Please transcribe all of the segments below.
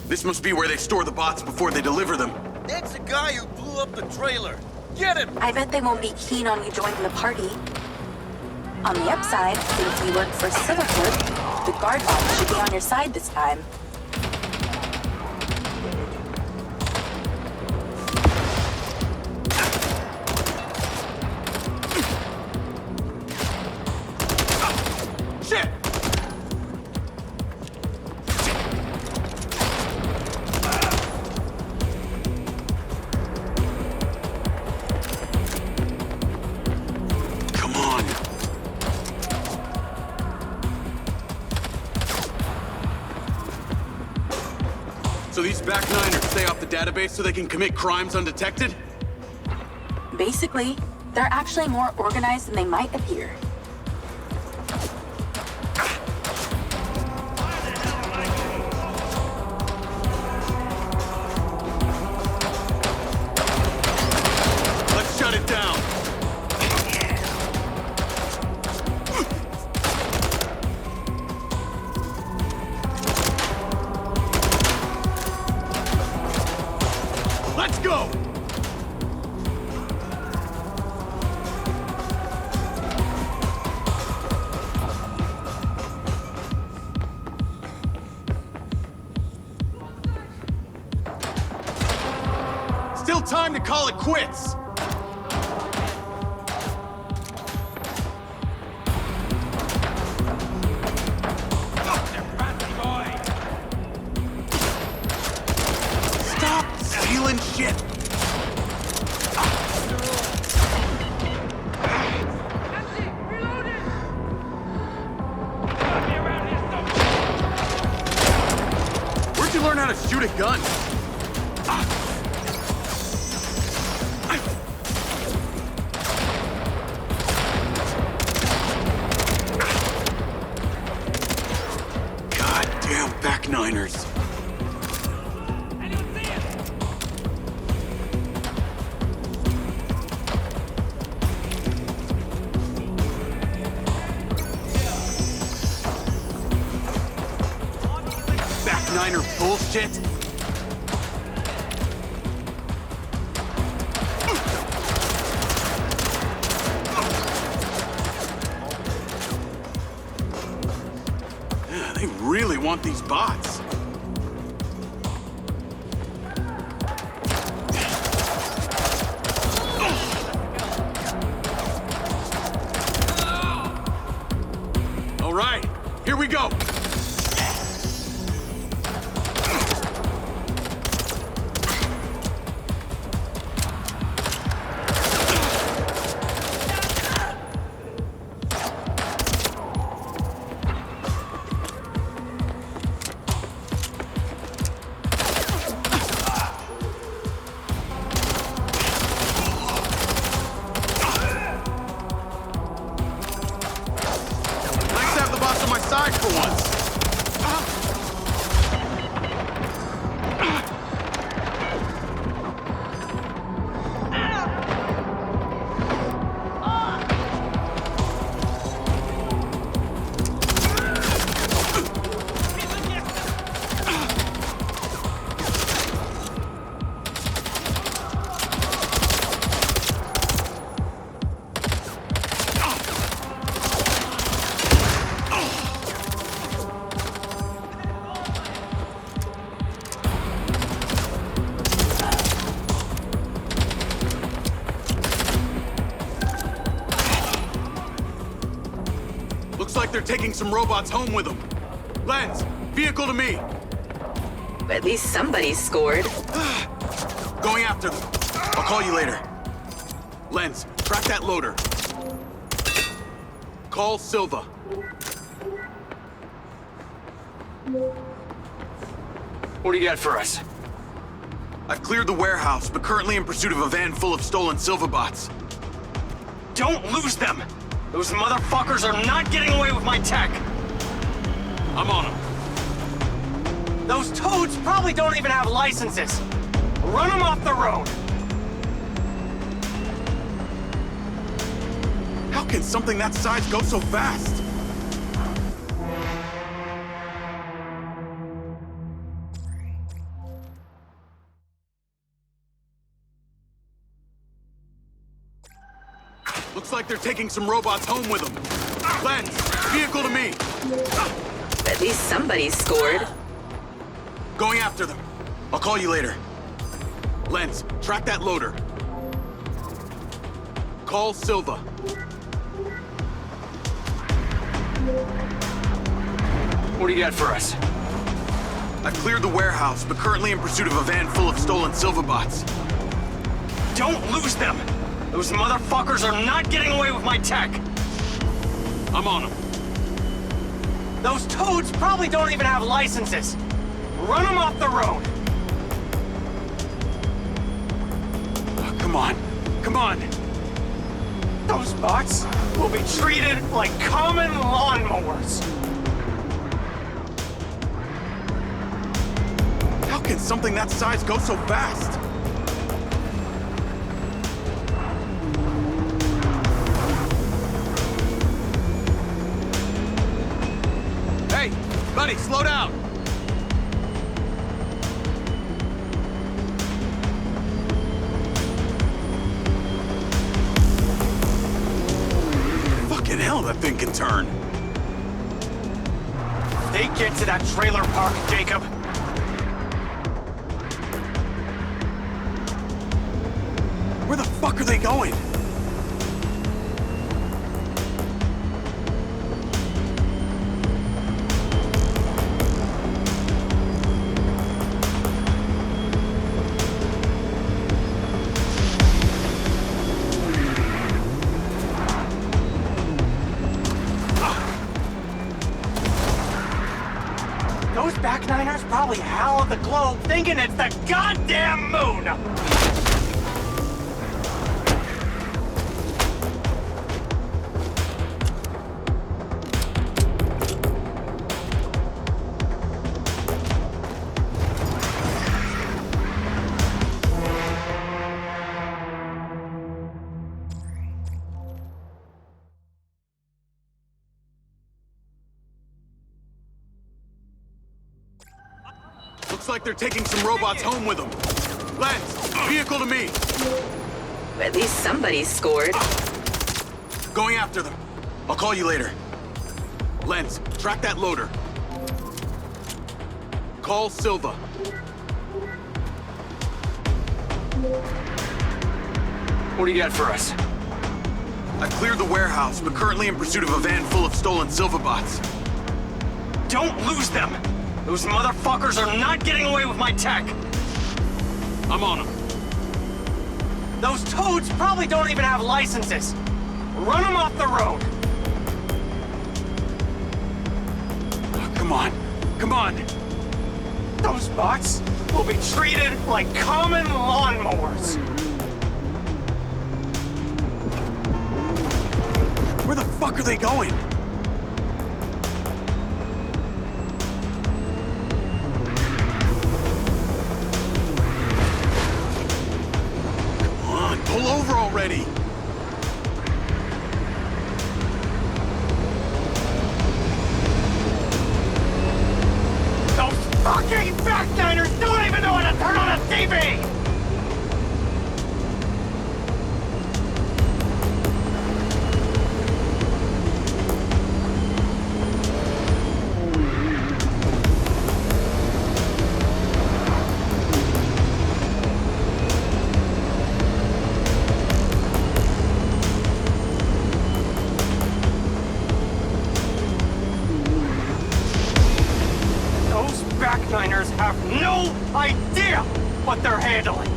This must be where they store the bots before they deliver them. That's the guy who blew up the trailer. Get him! I bet they won't be keen on you joining the party. On the upside, since you work for Silverwood, the guard bot should be on your side this time. Shit! Come on. So these back niners stay off the database so they can commit crimes undetected? Basically, they're actually more organized than they might appear. Let's shut it down. Let's go! Still time to call it quits. Stop stealing shit. Where'd you learn how to shoot a gun? Goddamn back niners. Back niner bullshit. Yeah, they really want these bots. All right, here we go. Nice to have the boss on my side for once. Looks like they're taking some robots home with them. Lens, vehicle to me. At least somebody's scored. Going after them. I'll call you later. Lens, track that loader. Call Silva. What do you got for us? I've cleared the warehouse, but currently in pursuit of a van full of stolen Silva bots. Don't lose them! Those motherfuckers are not getting away with my tech! I'm on them. Those toads probably don't even have licenses! Run them off the road! How can something that size go so fast? Looks like they're taking some robots home with them. Lens, vehicle to me. At least somebody scored. Going after them. I'll call you later. Lens, track that loader. Call Silva. What do you got for us? I've cleared the warehouse, but currently in pursuit of a van full of stolen Silva bots. Don't lose them! Those motherfuckers are not getting away with my tech! I'm on them. Those toads probably don't even have licenses! Run them off the road! Oh, come on. Come on. Those bots will be treated like common lawnmowers! How can something that size go so fast? Hey, buddy, slow down. Fucking hell, that thing can turn. They get to that trailer park, Jacob. Where the fuck are they going? Those back-niners probably howl at the globe thinking it's the goddamn moon! Looks like they're taking some robots home with them. Lens, vehicle to me. At least somebody scored. Going after them. I'll call you later. Lens, track that loader. Call Silva. What do you got for us? I've cleared the warehouse, but currently in pursuit of a van full of stolen Silva bots. Don't lose them! Those motherfuckers are not getting away with my tech! I'm on them. Those toads probably don't even have licenses! Run them off the road! Oh, come on. Come on. Those bots will be treated like common lawnmowers! Where the fuck are they going? Come on, pull over already. Those fucking backniners don't even know how to turn on a TV! Those backniners have no idea what they're handling!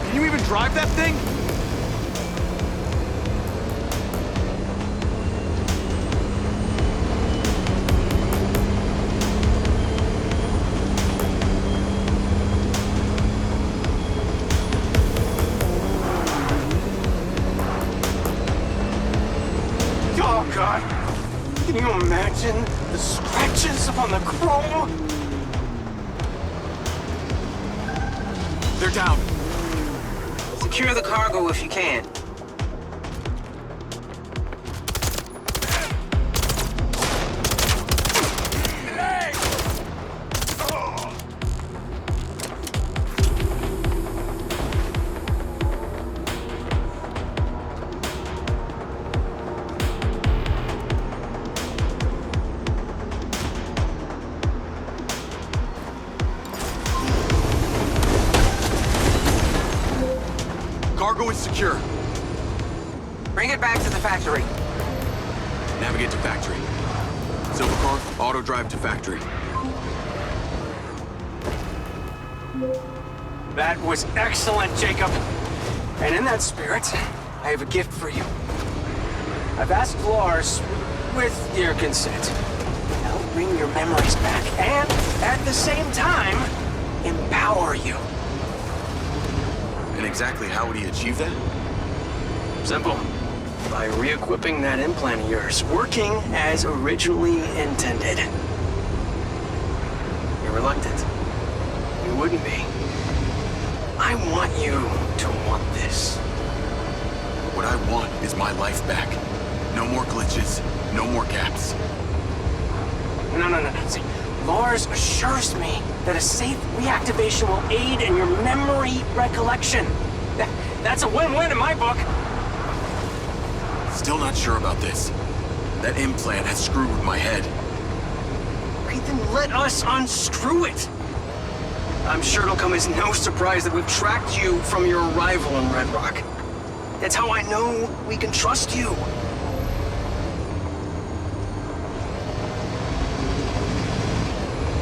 Can you even drive that thing? Oh god! Can you imagine the scratches on the chrome? They're down. Secure the cargo if you can. Cargo is secure. Bring it back to the factory. Navigate to factory. Silver car, auto drive to factory. That was excellent, Jacob. And in that spirit, I have a gift for you. I've asked Lars, with your consent, to help bring your memories back and, at the same time, empower you. And exactly how would he achieve that? Simple. By re-equipping that implant of yours, working as originally intended. You're reluctant. You wouldn't be. I want you to want this. What I want is my life back. No more glitches, no more gaps. No. See, Lars assures me that a safe reactivation will aid in your memory recollection. That's a win-win in my book. Still not sure about this. That implant has screwed with my head. Okay, then let us unscrew it. I'm sure it'll come as no surprise that we've tracked you from your arrival in Red Rock. That's how I know we can trust you.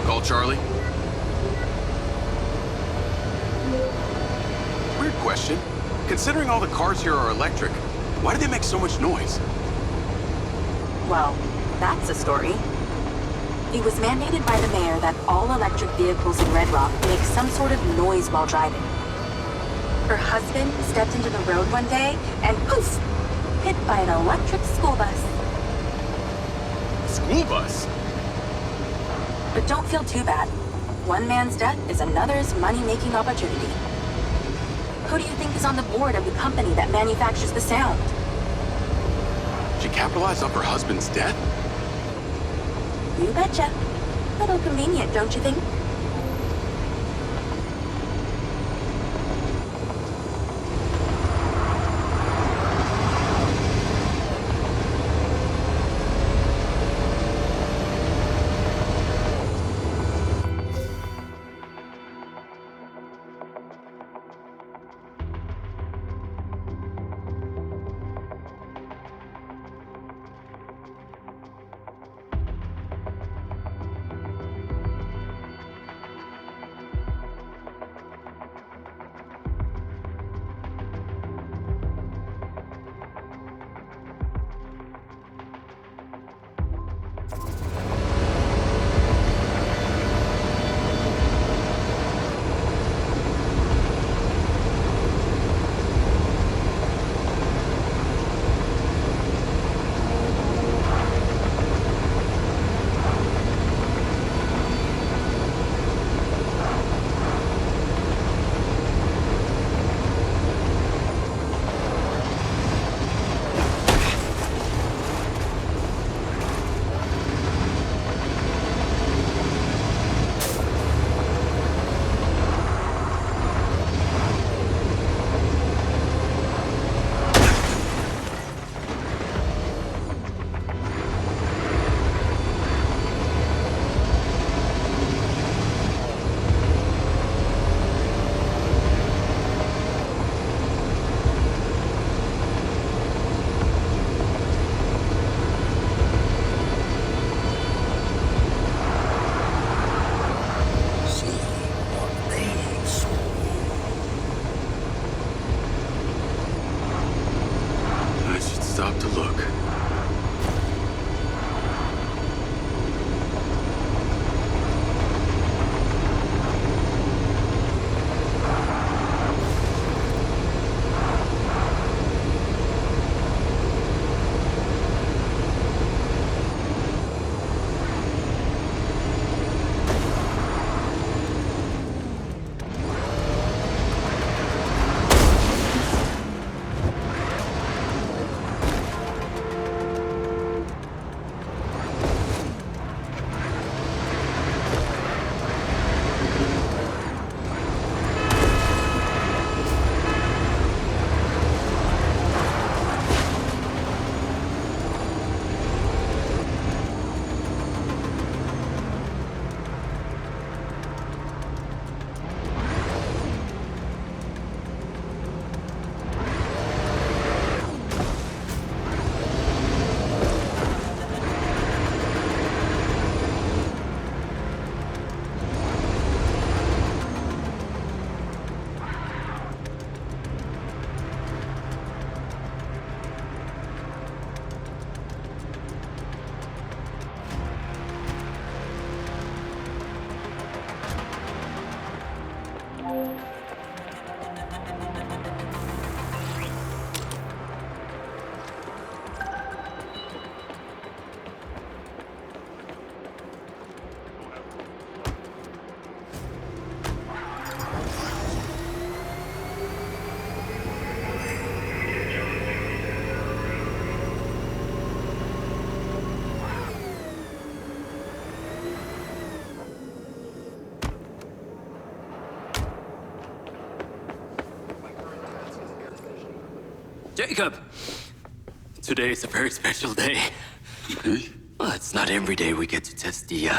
Call Charlie. Weird question. Considering all the cars here are electric, why do they make so much noise? Well, that's a story. It was mandated by the mayor that all electric vehicles in Red Rock make some sort of noise while driving. Her husband stepped into the road one day and poof! Hit by an electric school bus. School bus? But don't feel too bad. One man's death is another's money-making opportunity. Who do you think is on the board of the company that manufactures the sound? She capitalized off her husband's death? You betcha. Little convenient, don't you think? Stop to look. Jacob! Today is a very special day. Okay. Well, it's not every day we get to test the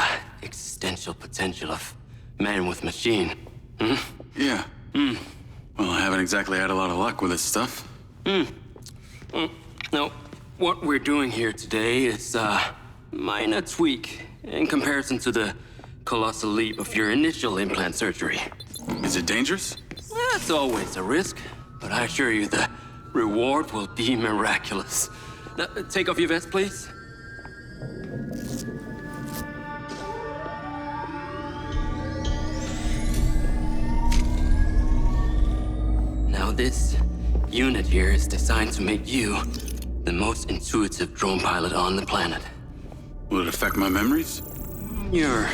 existential potential of man with machine. Hmm? Yeah. Well, I haven't exactly had a lot of luck with this stuff. No, what we're doing here today is a minor tweak in comparison to the colossal leap of your initial implant surgery. Is it dangerous? That's always a risk, but I assure you the reward will be miraculous. Now, take off your vest, please. Now this unit here is designed to make you the most intuitive drone pilot on the planet. Will it affect my memories? Your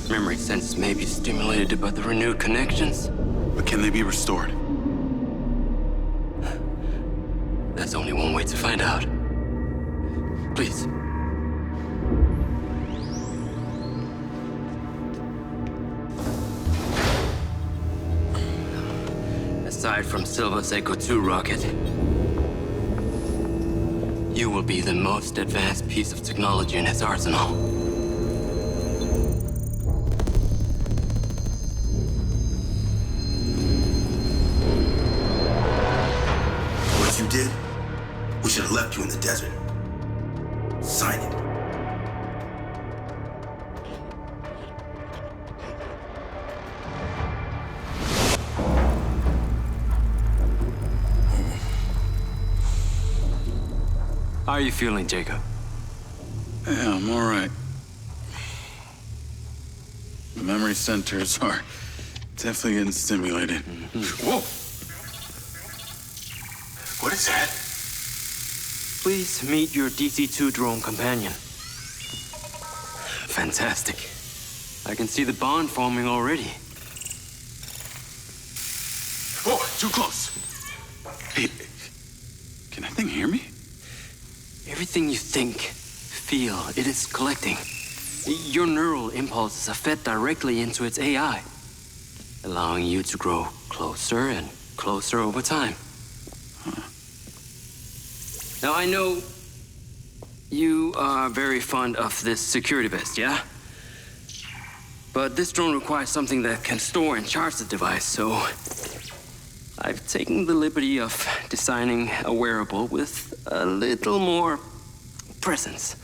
memory sense may be stimulated by the renewed connections. But can they be restored? There's only one way to find out. Please. Aside from Silva's Echo 2 rocket, you will be the most advanced piece of technology in his arsenal. What you did, we should have left you in the desert. Sign it. How are you feeling, Jacob? Yeah, I'm all right. The memory centers are definitely getting stimulated. Whoa! What is that? Please meet your DC-2 drone companion. Fantastic. I can see the bond forming already. Whoa, too close. Hey, can that thing hear me? Everything you think, feel, it is collecting. Your neural impulses are fed directly into its AI, allowing you to grow closer and closer over time. Now, I know you are very fond of this security vest, yeah? But this drone requires something that can store and charge the device, so I've taken the liberty of designing a wearable with a little more presence.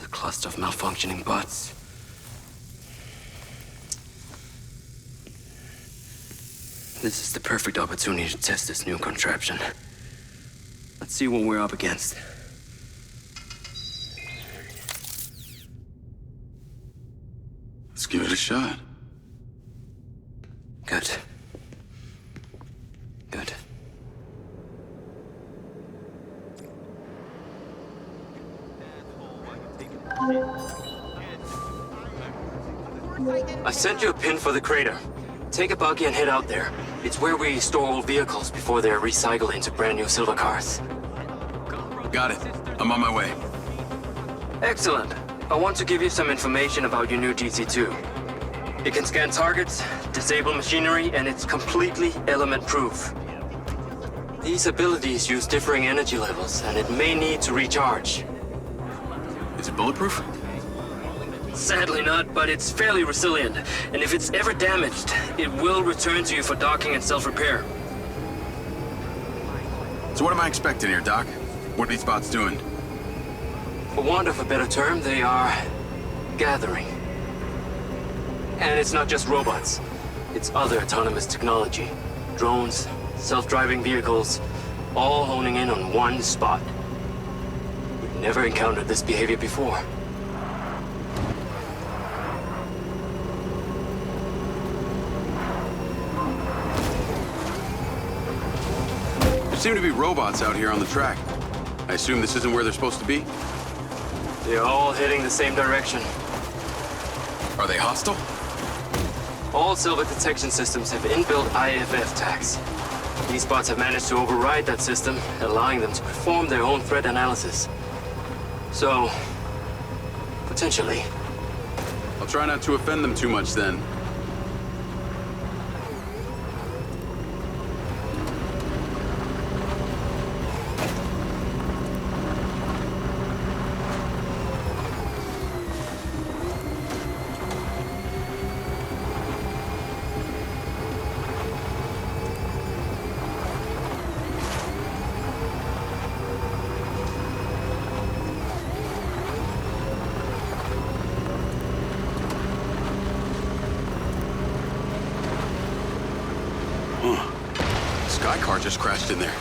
The cluster of malfunctioning bots. This is the perfect opportunity to test this new contraption. Let's see what we're up against. Let's give it a shot. Good. Good. I sent you a pin for the crater. Take a buggy and head out there. It's where we store old vehicles before they're recycled into brand new silver cars. Got it. I'm on my way. Excellent. I want to give you some information about your new DC-2. It can scan targets, disable machinery, and it's completely element-proof. These abilities use differing energy levels, and it may need to recharge. Is it bulletproof? Sadly not, but it's fairly resilient, and if it's ever damaged, it will return to you for docking and self-repair. So what am I expecting here, Doc? What are these bots doing? For want of a better term, they are gathering. And it's not just robots. It's other autonomous technology. Drones, self-driving vehicles, all honing in on one spot. We've never encountered this behavior before. There seem to be robots out here on the track. I assume this isn't where they're supposed to be? They're all heading the same direction. Are they hostile? All silver detection systems have inbuilt IFF tags. These bots have managed to override that system, allowing them to perform their own threat analysis. So, potentially. I'll try not to offend them too much then. My car just crashed in there.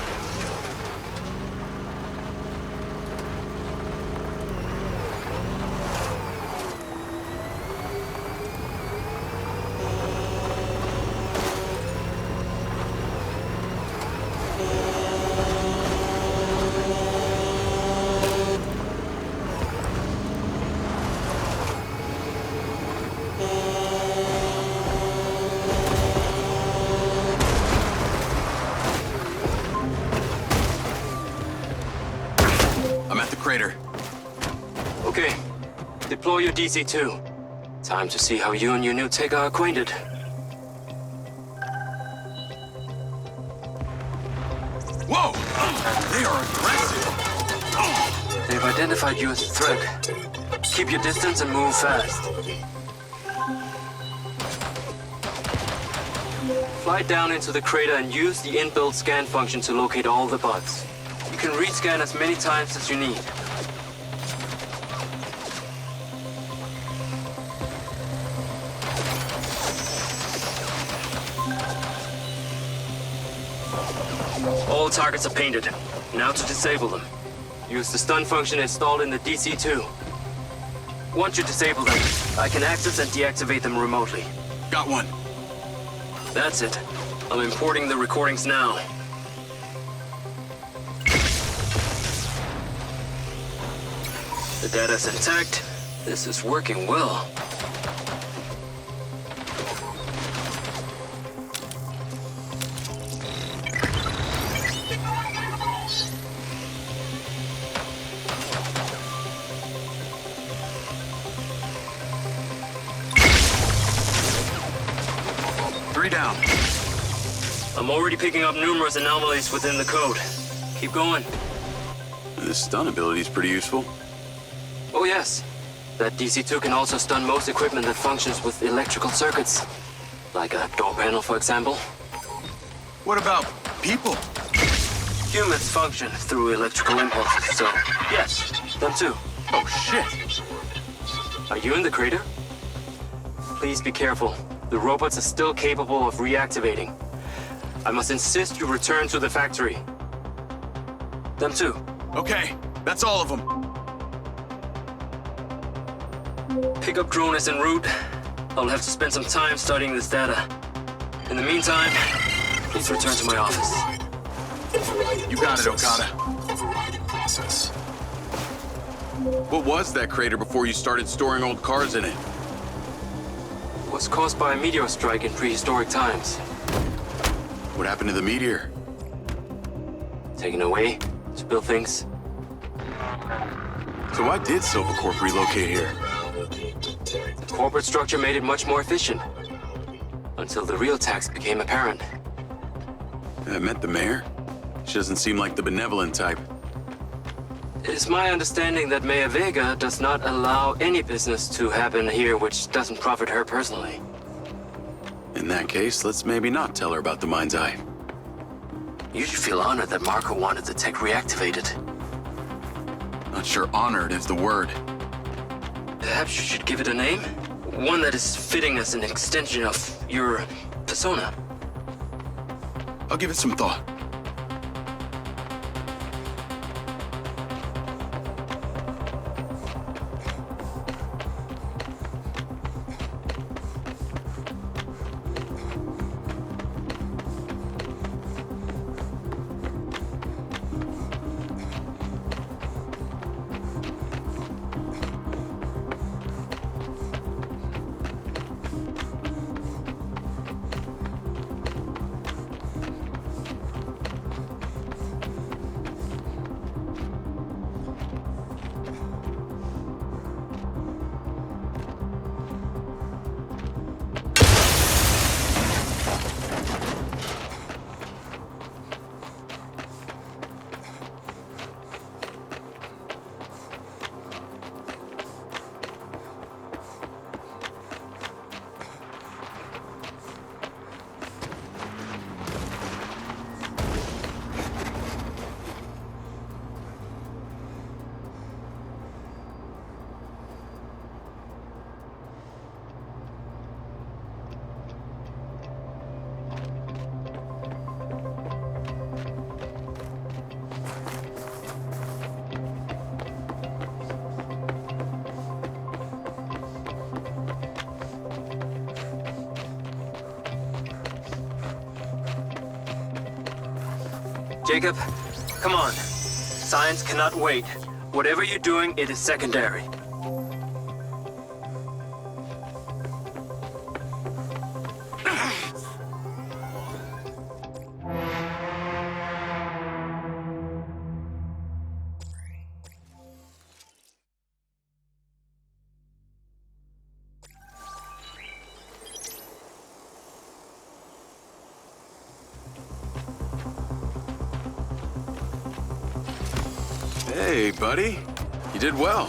Crater. Okay. Deploy your DC-2. Time to see how you and your new tech are acquainted. Whoa! They are aggressive! They've identified you as a threat. Keep your distance and move fast. Fly down into the crater and use the inbuilt scan function to locate all the bugs. You can rescan as many times as you need. All targets are painted. Now to disable them. Use the stun function installed in the DC-2. Once you disable them, I can access and deactivate them remotely. Got one. That's it. I'm importing the recordings now. The data's intact. This is working well. Three down. I'm already picking up numerous anomalies within the code. Keep going. This stun ability is pretty useful. Oh yes. That DC-2 can also stun most equipment that functions with electrical circuits. Like a door panel, for example. What about people? Humans function through electrical impulses, so yes, them too. Oh shit! Are you in the crater? Please be careful. The robots are still capable of reactivating. I must insist you return to the factory. Them too. Okay, that's all of them. Pickup drone is en route. I'll have to spend some time studying this data. In the meantime, please return to my office. You got it, Okada. What was that crater before you started storing old cars in it? It was caused by a meteor strike in prehistoric times. What happened to the meteor? Taken away to build things. So why did Silvercorp relocate here? The corporate structure made it much more efficient. Until the real tax became apparent. I met the mayor. She doesn't seem like the benevolent type. It is my understanding that Mayor Vega does not allow any business to happen here which doesn't profit her personally. In that case, let's maybe not tell her about the Mind's Eye. You should feel honored that Marco wanted the tech reactivated. Not sure honored is the word. Perhaps you should give it a name? One that is fitting as an extension of your persona. I'll give it some thought. Jacob, come on. Science cannot wait. Whatever you're doing, it is secondary. Hey, buddy. You did well.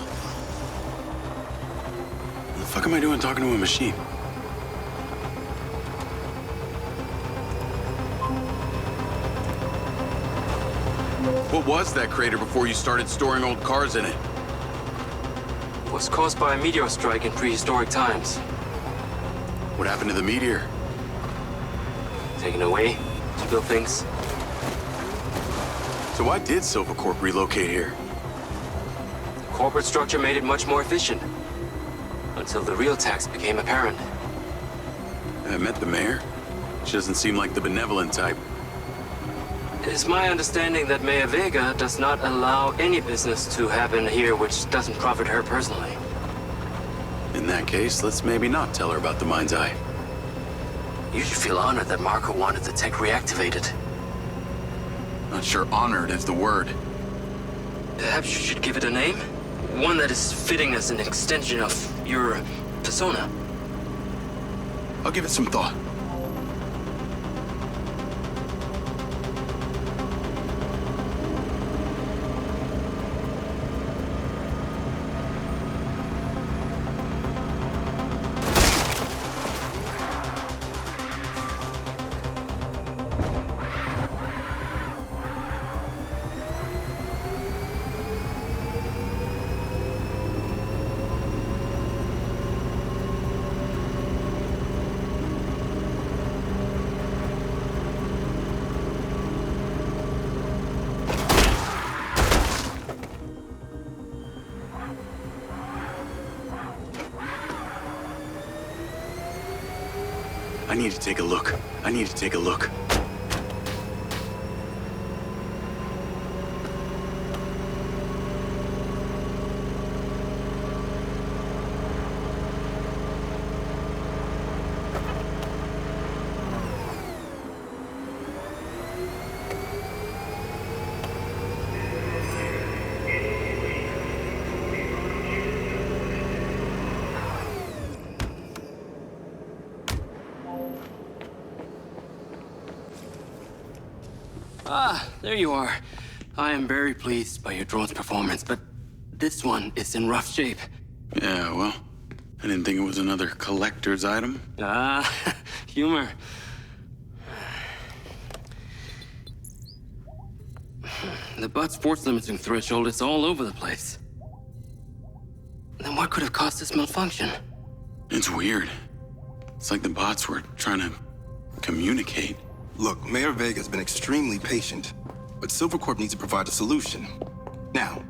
What the fuck am I doing talking to a machine? What was that crater before you started storing old cars in it? It was caused by a meteor strike in prehistoric times. What happened to the meteor? Taken away to build things. So why did Silvercorp relocate here? The corporate structure made it much more efficient. Until the real tax became apparent. I met the mayor. She doesn't seem like the benevolent type. It is my understanding that Mayor Vega does not allow any business to happen here which doesn't profit her personally. In that case, let's maybe not tell her about the Mind's Eye. You should feel honored that Marco wanted the tech reactivated. Not sure honored is the word. Perhaps you should give it a name? One that is fitting as an extension of your persona. I'll give it some thought. I need to take a look. I need to take a look. Ah, there you are. I am very pleased by your drone's performance, but this one is in rough shape. Yeah, well, I didn't think it was another collector's item. Ah, humor. The butt's force limiting threshold is all over the place. Then what could have caused this malfunction? It's weird. It's like the bots were trying to communicate. Look, Mayor Vega's been extremely patient, but Silvercorp needs to provide a solution. Now,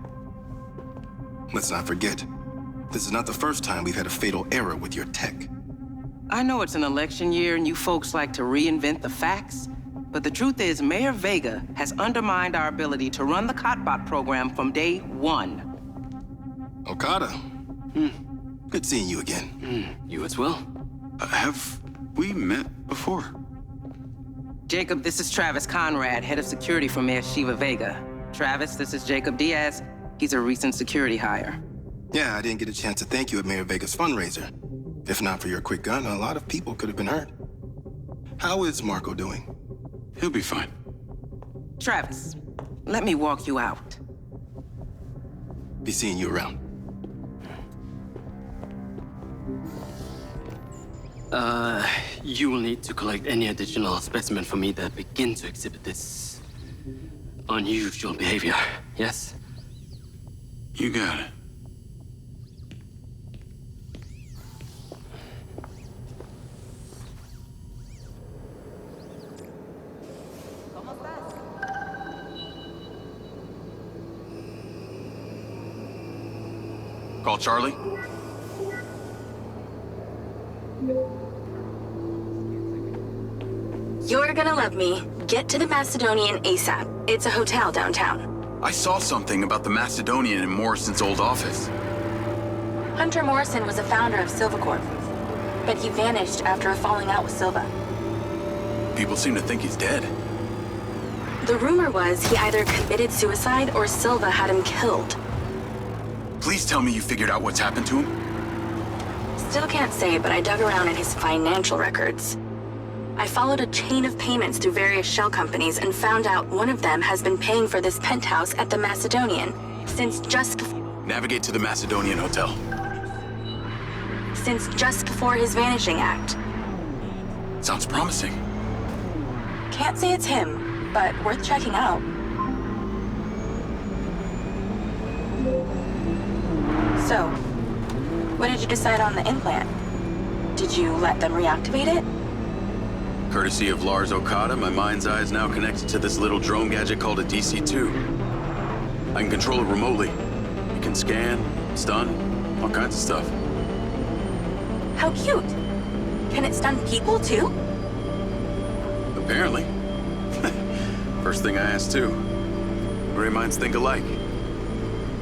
let's not forget, this is not the first time we've had a fatal error with your tech. I know it's an election year and you folks like to reinvent the facts, but the truth is Mayor Vega has undermined our ability to run the Cotbot program from day one. Okada. Good seeing you again. You as well. Have we met before? Jacob, this is Travis Conrad, head of security for Mayor Shiva Vega. Travis, this is Jacob Diaz. He's a recent security hire. Yeah, I didn't get a chance to thank you at Mayor Vega's fundraiser. If not for your quick gun, a lot of people could have been hurt. How is Marco doing? He'll be fine. Travis, let me walk you out. Be seeing you around. You will need to collect any additional specimen for me that begin to exhibit this unusual behavior, yes? You got it. Call Charlie. You're gonna love me. Get to the Macedonian ASAP. It's a hotel downtown. I saw something about the Macedonian in Morrison's old office. Hunter Morrison was a founder of Silvacorp, but he vanished after a falling out with Silva. People seem to think he's dead. The rumor was he either committed suicide or Silva had him killed. Please tell me you figured out what's happened to him. Still can't say, but I dug around in his financial records. I followed a chain of payments through various shell companies and found out one of them has been paying for this penthouse at the Macedonian since just Navigate to the Macedonian Hotel. before his vanishing act. Sounds promising. Can't say it's him, but worth checking out. So, what did you decide on the implant? Did you let them reactivate it? Courtesy of Lars Okada, my mind's eye is now connected to this little drone gadget called a DC-2. I can control it remotely. It can scan, stun, all kinds of stuff. How cute! Can it stun people too? Apparently. First thing I asked too. Gray minds think alike.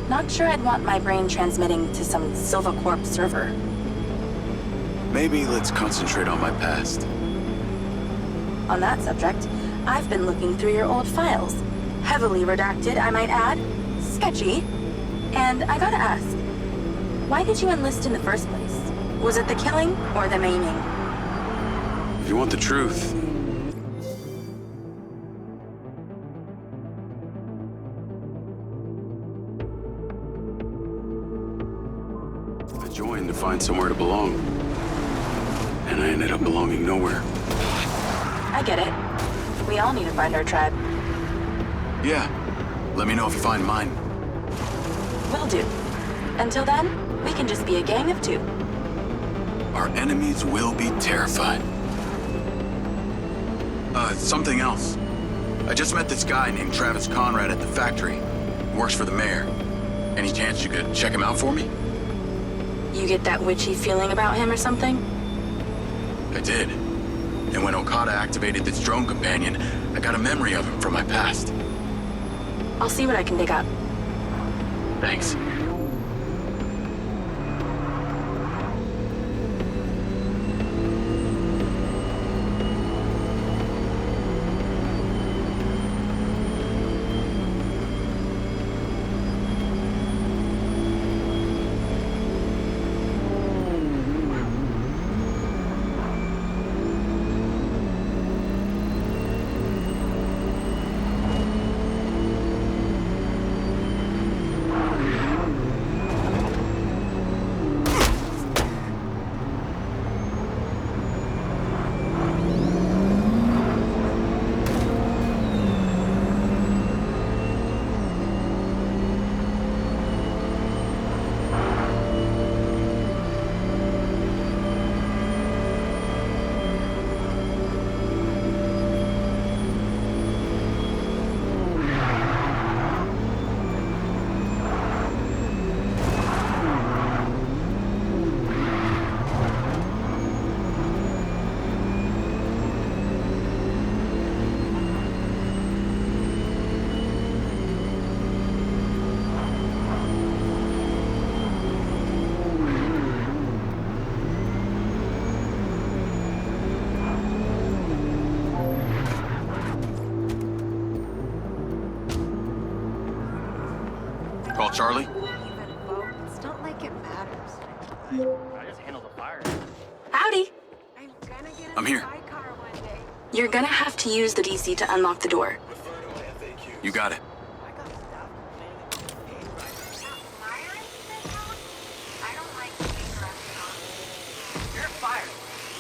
Not sure I'd want my brain transmitting to some Silvacorp server. Maybe let's concentrate on my past. On that subject, I've been looking through your old files. Heavily redacted, I might add. Sketchy. And I gotta ask, why did you enlist in the first place? Was it the killing or the maiming? If you want the truth, I joined to find somewhere to belong. And I ended up belonging nowhere. I get it. We all need to find our tribe. Yeah. Let me know if you find mine. Will do. Until then, we can just be a gang of two. Our enemies will be terrified. Something else. I just met this guy named Travis Conrad at the factory. He works for the mayor. Any chance you could check him out for me? You get that witchy feeling about him or something? I did. And when Okada activated this drone companion, I got a memory of him from my past. I'll see what I can dig up. Thanks. Call Charlie? It's not like it matters. I just handled the fire. Howdy! I'm here. You're gonna have to use the DC to unlock the door. You got it. You're fired.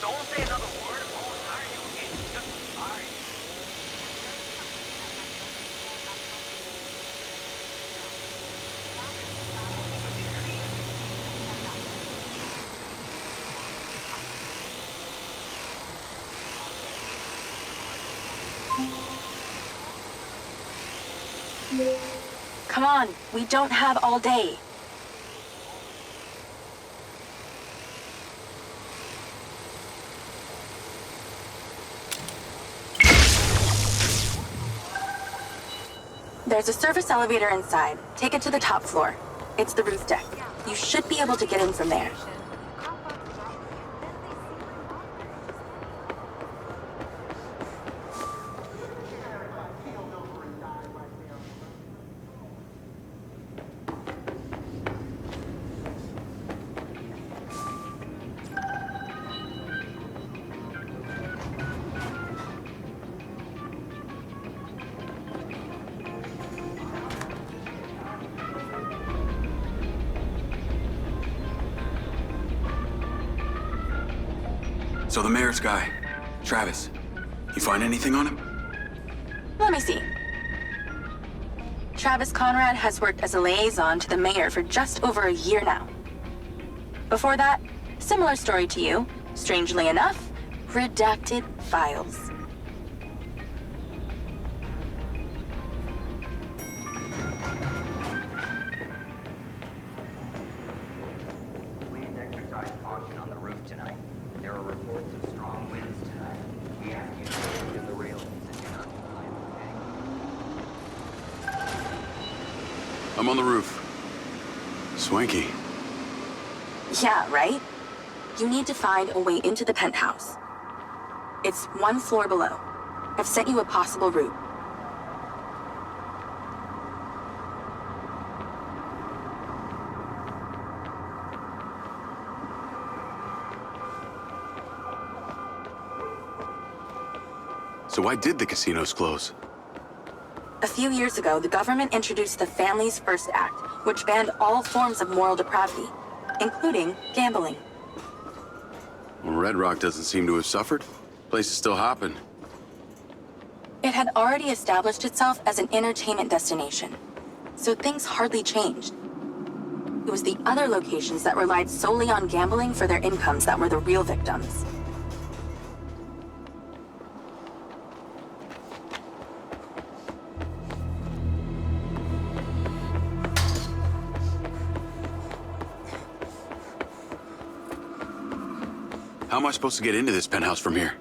Don't say another word. I won't hire you again. Just sorry. Come on, we don't have all day. There's a service elevator inside. Take it to the top floor. It's the roof deck. You should be able to get in from there. So the mayor's guy, Travis, you find anything on him? Let me see. Travis Conrad has worked as a liaison to the mayor for just over a year now. Before that, similar story to you. Strangely enough, redacted files. Please exercise caution on the roof tonight. There are reports of strong winds tonight. We ask you to look at the railings and do not climb, okay? I'm on the roof. Swanky. Yeah, right? You need to find a way into the penthouse. It's one floor below. I've sent you a possible route. So why did the casinos close? A few years ago, the government introduced the Families First Act, which banned all forms of moral depravity, including gambling. Well, Red Rock doesn't seem to have suffered. Place is still hopping. It had already established itself as an entertainment destination, so things hardly changed. It was the other locations that relied solely on gambling for their incomes that were the real victims. How am I supposed to get into this penthouse from here?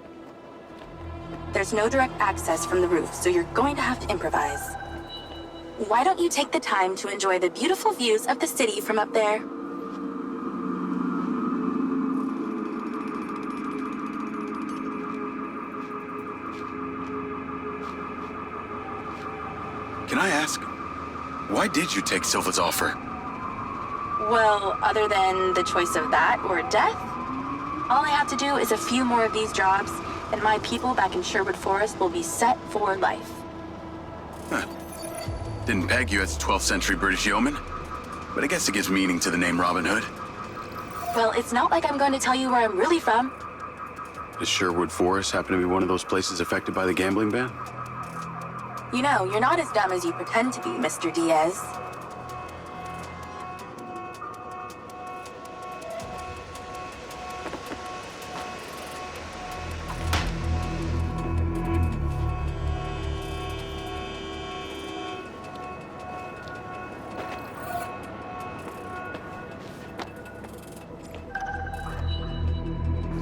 There's no direct access from the roof, so you're going to have to improvise. Why don't you take the time to enjoy the beautiful views of the city from up there? Can I ask, why did you take Silva's offer? Well, other than the choice of that or death, all I have to do is a few more of these jobs, and my people back in Sherwood Forest will be set for life. Huh. Didn't peg you as a 12th century British yeoman, but I guess it gives meaning to the name Robin Hood. Well, it's not like I'm going to tell you where I'm really from. Does Sherwood Forest happen to be one of those places affected by the gambling ban? You know, you're not as dumb as you pretend to be, Mr. Diaz.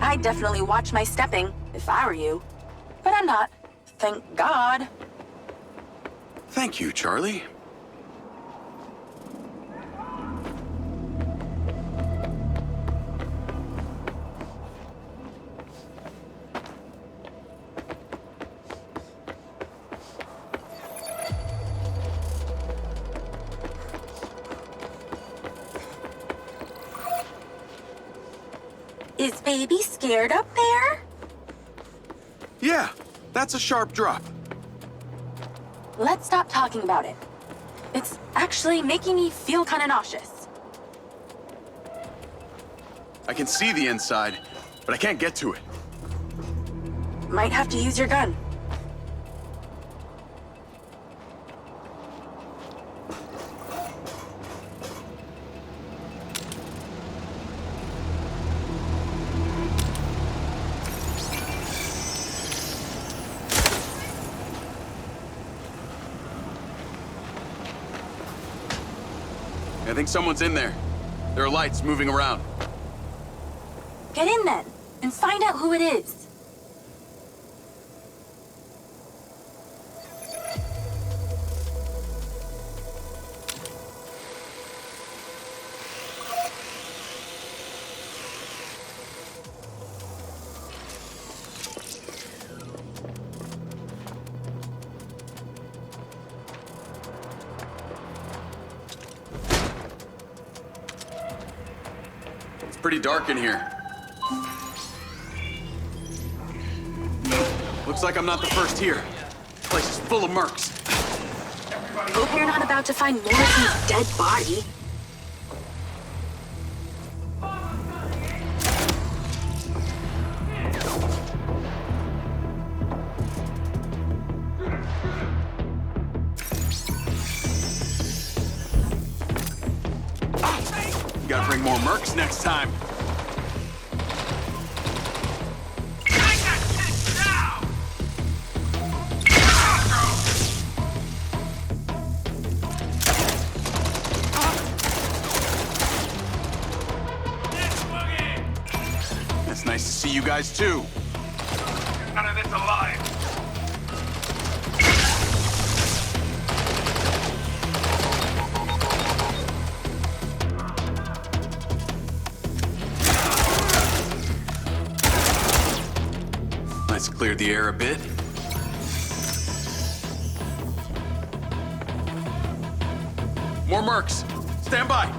I'd definitely watch my stepping, if I were you. But I'm not. Thank God. Thank you, Charlie. Is baby scared up there? Yeah, that's a sharp drop. Let's stop talking about it. It's actually making me feel kind of nauseous. I can see the inside, but I can't get to it. Might have to use your gun. I think someone's in there. There are lights moving around. Get in then, and find out who it is. pretty dark in here. Looks like I'm not the first here. This place is full of mercs. Hope you're not about to find Morrison's dead body. You gotta bring more mercs next time. It's nice to see you guys too. None of this alive. Let's clear the air a bit. More mercs. Stand by.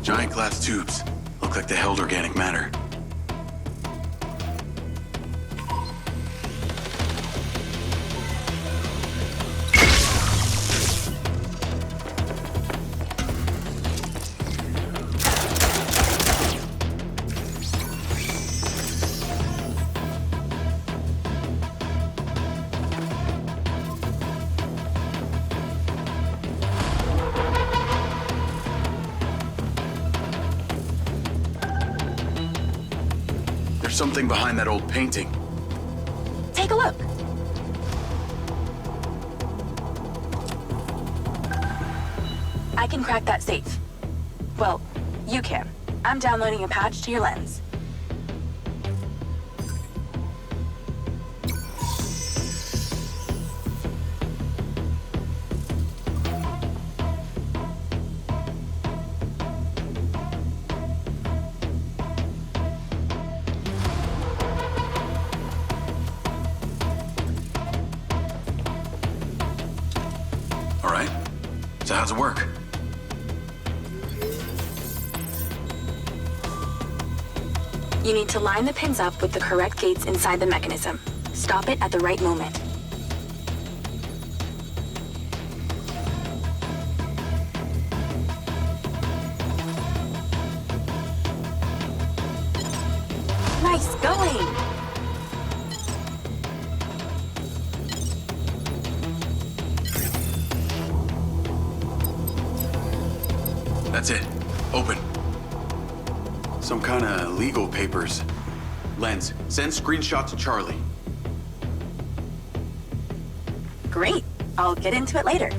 Giant glass tubes. Look like they held organic matter. There's something behind that old painting. Take a look. I can crack that safe. Well, you can. I'm downloading a patch to your lens. All right. So how's it work? You need to line the pins up with the correct gates inside the mechanism. Stop it at the right moment. Nice going! That's it. Open. Some kind of legal papers. Lens, send screenshot to Charlie. Great. I'll get into it later.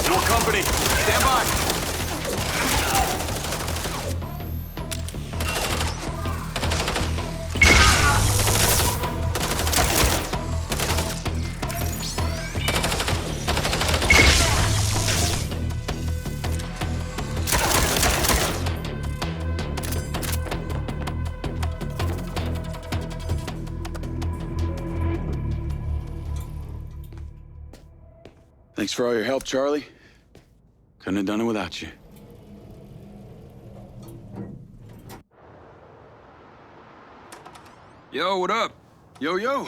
More company. Stand by. Thanks for all your help, Charlie. Couldn't have done it without you. Yo, what up? Yo, yo.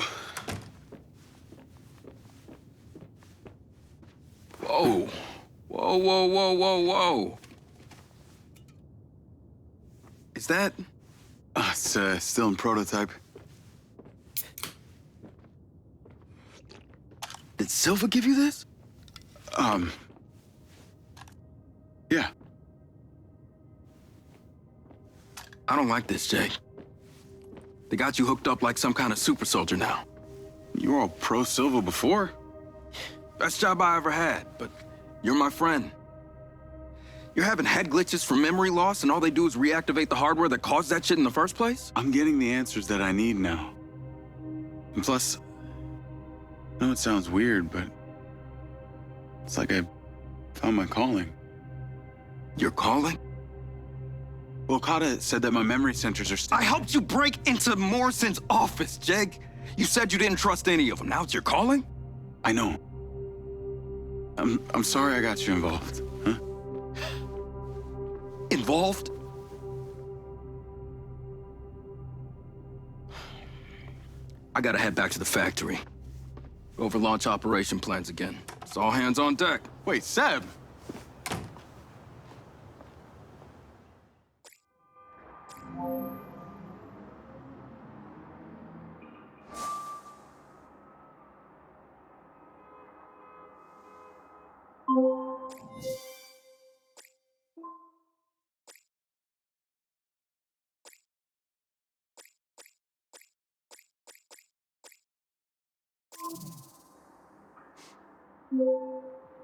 Whoa. Whoa, whoa, whoa, whoa, whoa. Is that? It's still in prototype. Did Silva give you this? Yeah. I don't like this, Jay. They got you hooked up like some kind of super soldier now. You were all pro-Silva before. Best job I ever had, but you're my friend. You're having head glitches from memory loss, and all they do is reactivate the hardware that caused that shit in the first place? I'm getting the answers that I need now. And plus, I know it sounds weird, but it's like I found my calling. Your calling? Well, Okada said that my memory centers are I helped you break into Morrison's office, Jake. You said you didn't trust any of them. Now it's your calling? I know. I'm sorry I got you involved, huh? Involved? I gotta head back to the factory. Go over launch operation plans again. It's all hands on deck. Wait, Seb!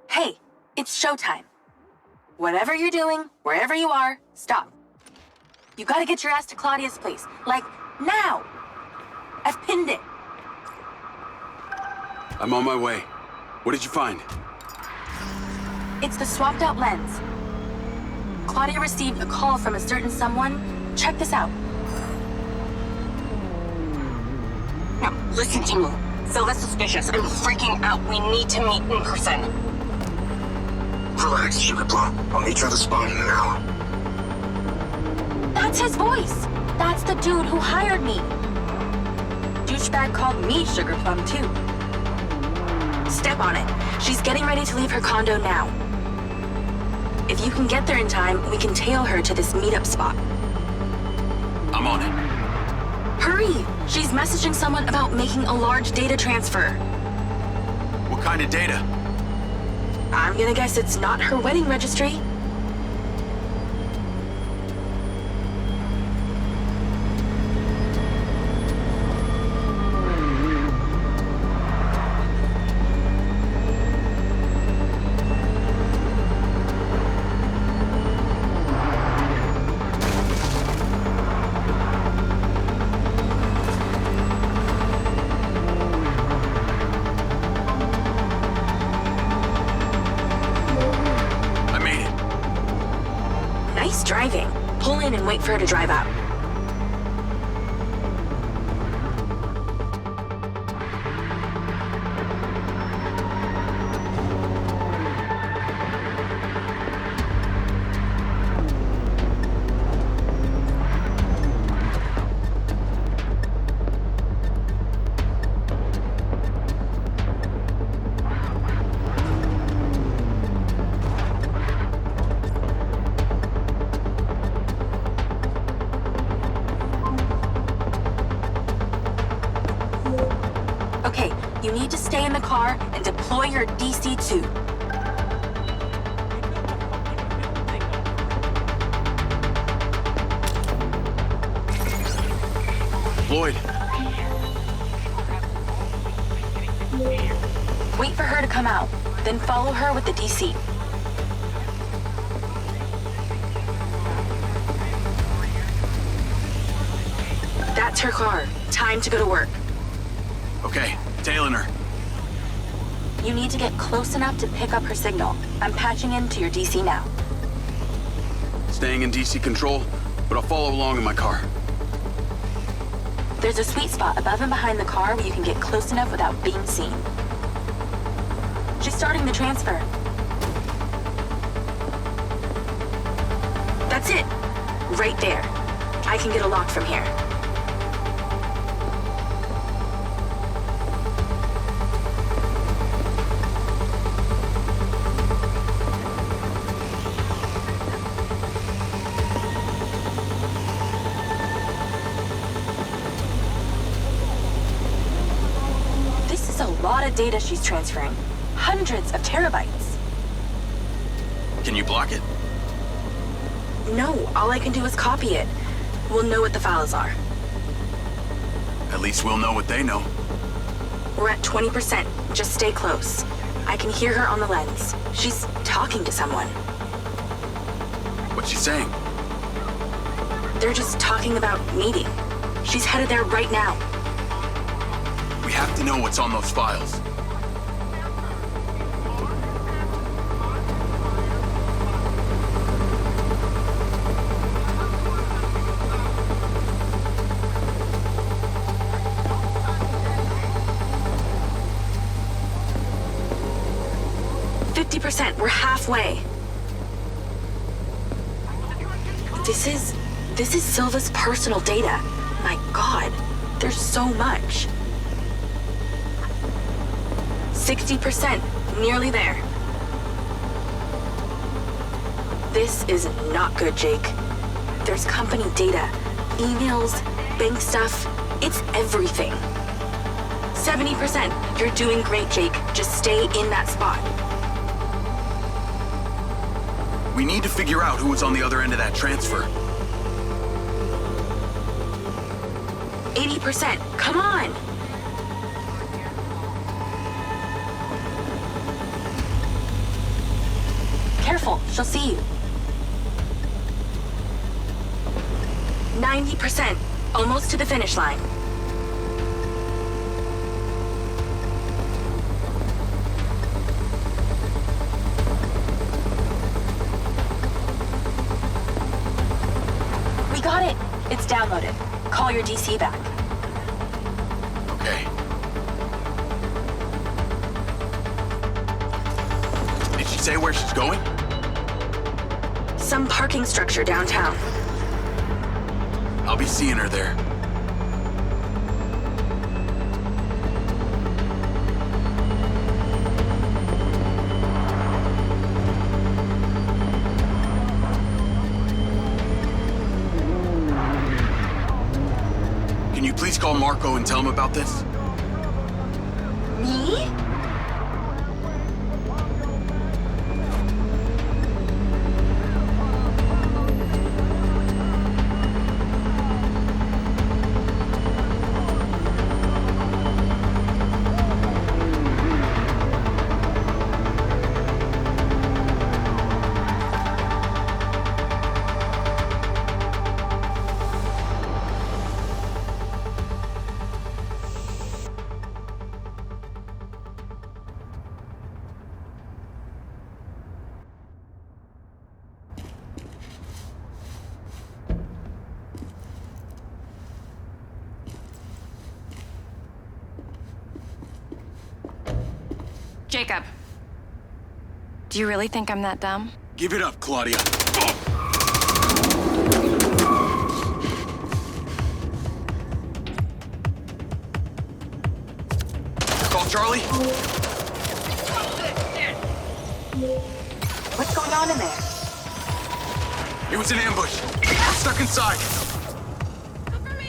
Hey, it's showtime. Whatever you're doing, wherever you are, stop. You gotta get your ass to Claudia's place. Like, now! I've pinned it. I'm on my way. What did you find? It's the swapped out lens. Claudia received a call from a certain someone. Check this out. Now, listen to me. Silva's suspicious. I'm freaking out. We need to meet in person. Relax, Sugar Plum. I'll meet you at the spot in an hour. That's his voice. That's the dude who hired me. Douchebag called me Sugar Plum, too. Step on it. She's getting ready to leave her condo now. If you can get there in time, we can tail her to this meetup spot. I'm on it. Hurry! She's messaging someone about making a large data transfer. What kind of data? I'm gonna guess it's not her wedding registry. Driving. Pull in and wait for her to drive out. You need to stay in the car and deploy your DC-2. Lloyd. Wait for her to come out, then follow her with the DC. That's her car. Time to go to work. Okay, tailing her. You need to get close enough to pick up her signal. I'm patching into your DC now. Staying in DC control, but I'll follow along in my car. There's a sweet spot above and behind the car where you can get close enough without being seen. She's starting the transfer. That's it. Right there. I can get a lock from here. A lot of data she's transferring. Hundreds of terabytes. Can you block it? No, all I can do is copy it. we'll know what the files are. At least we'll know what they know. We're at 20%. Just stay close. I can hear her on the lens. She's talking to someone. What's she saying? They're just talking about meeting. She's headed there right now. We have to know what's on those files. We're halfway. This is Silva's personal data. My God, there's so much. 60%, nearly there. This is not good, Jake. There's company data, emails, bank stuff. It's everything. 70%. You're doing great, Jake. Just stay in that spot. We need to figure out who was on the other end of that transfer. 80%. Come on! Careful, she'll see you. 90%. Almost to the finish line. Got it! It's downloaded. Call your DC back. Okay. Did she say where she's going? Some parking structure downtown. I'll be seeing her there. Please call Marco and tell him about this. Me? Jacob. Do you really think I'm that dumb? Give it up, Claudia. Call Charlie? What's going on in there? It was an ambush. I'm stuck inside.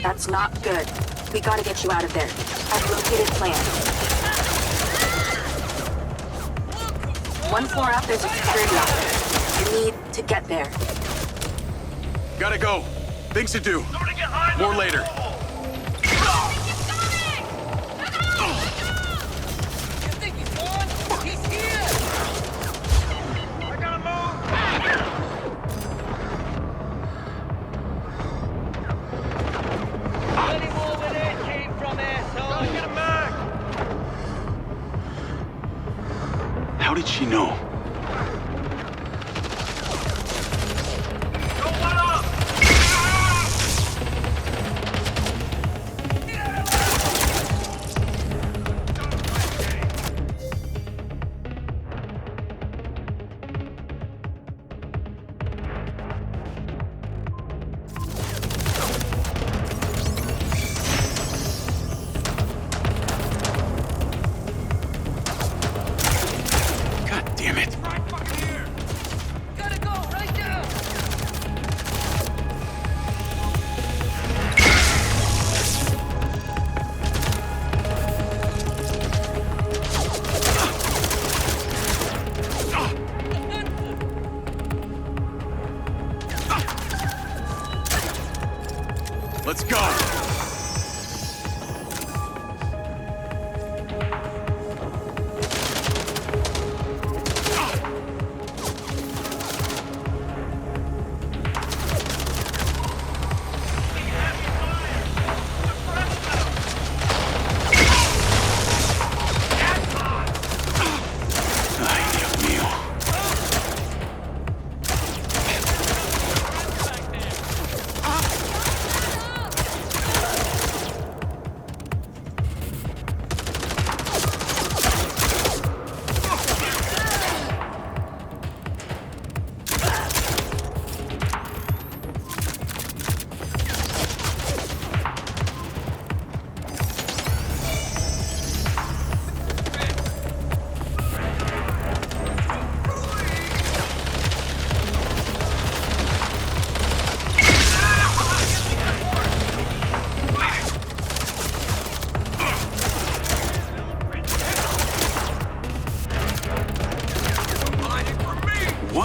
That's not good. We gotta get you out of there. I've located plan. One floor up, there's a security office. You need to get there. Gotta go. Things to do. More later. How did she know? God damn it.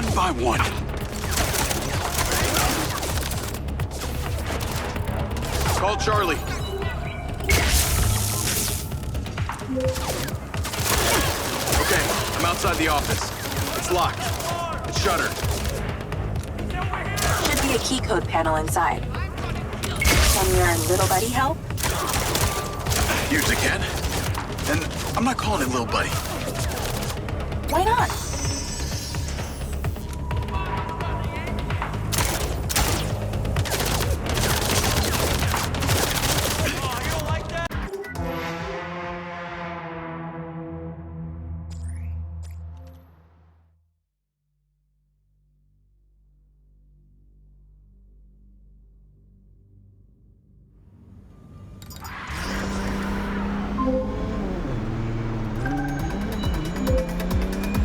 one by one. Call Charlie. Okay, I'm outside the office. It's locked. It's shuttered. Should be a key code panel inside. Can your little buddy help? Usually can. And I'm not calling it little buddy. Why not?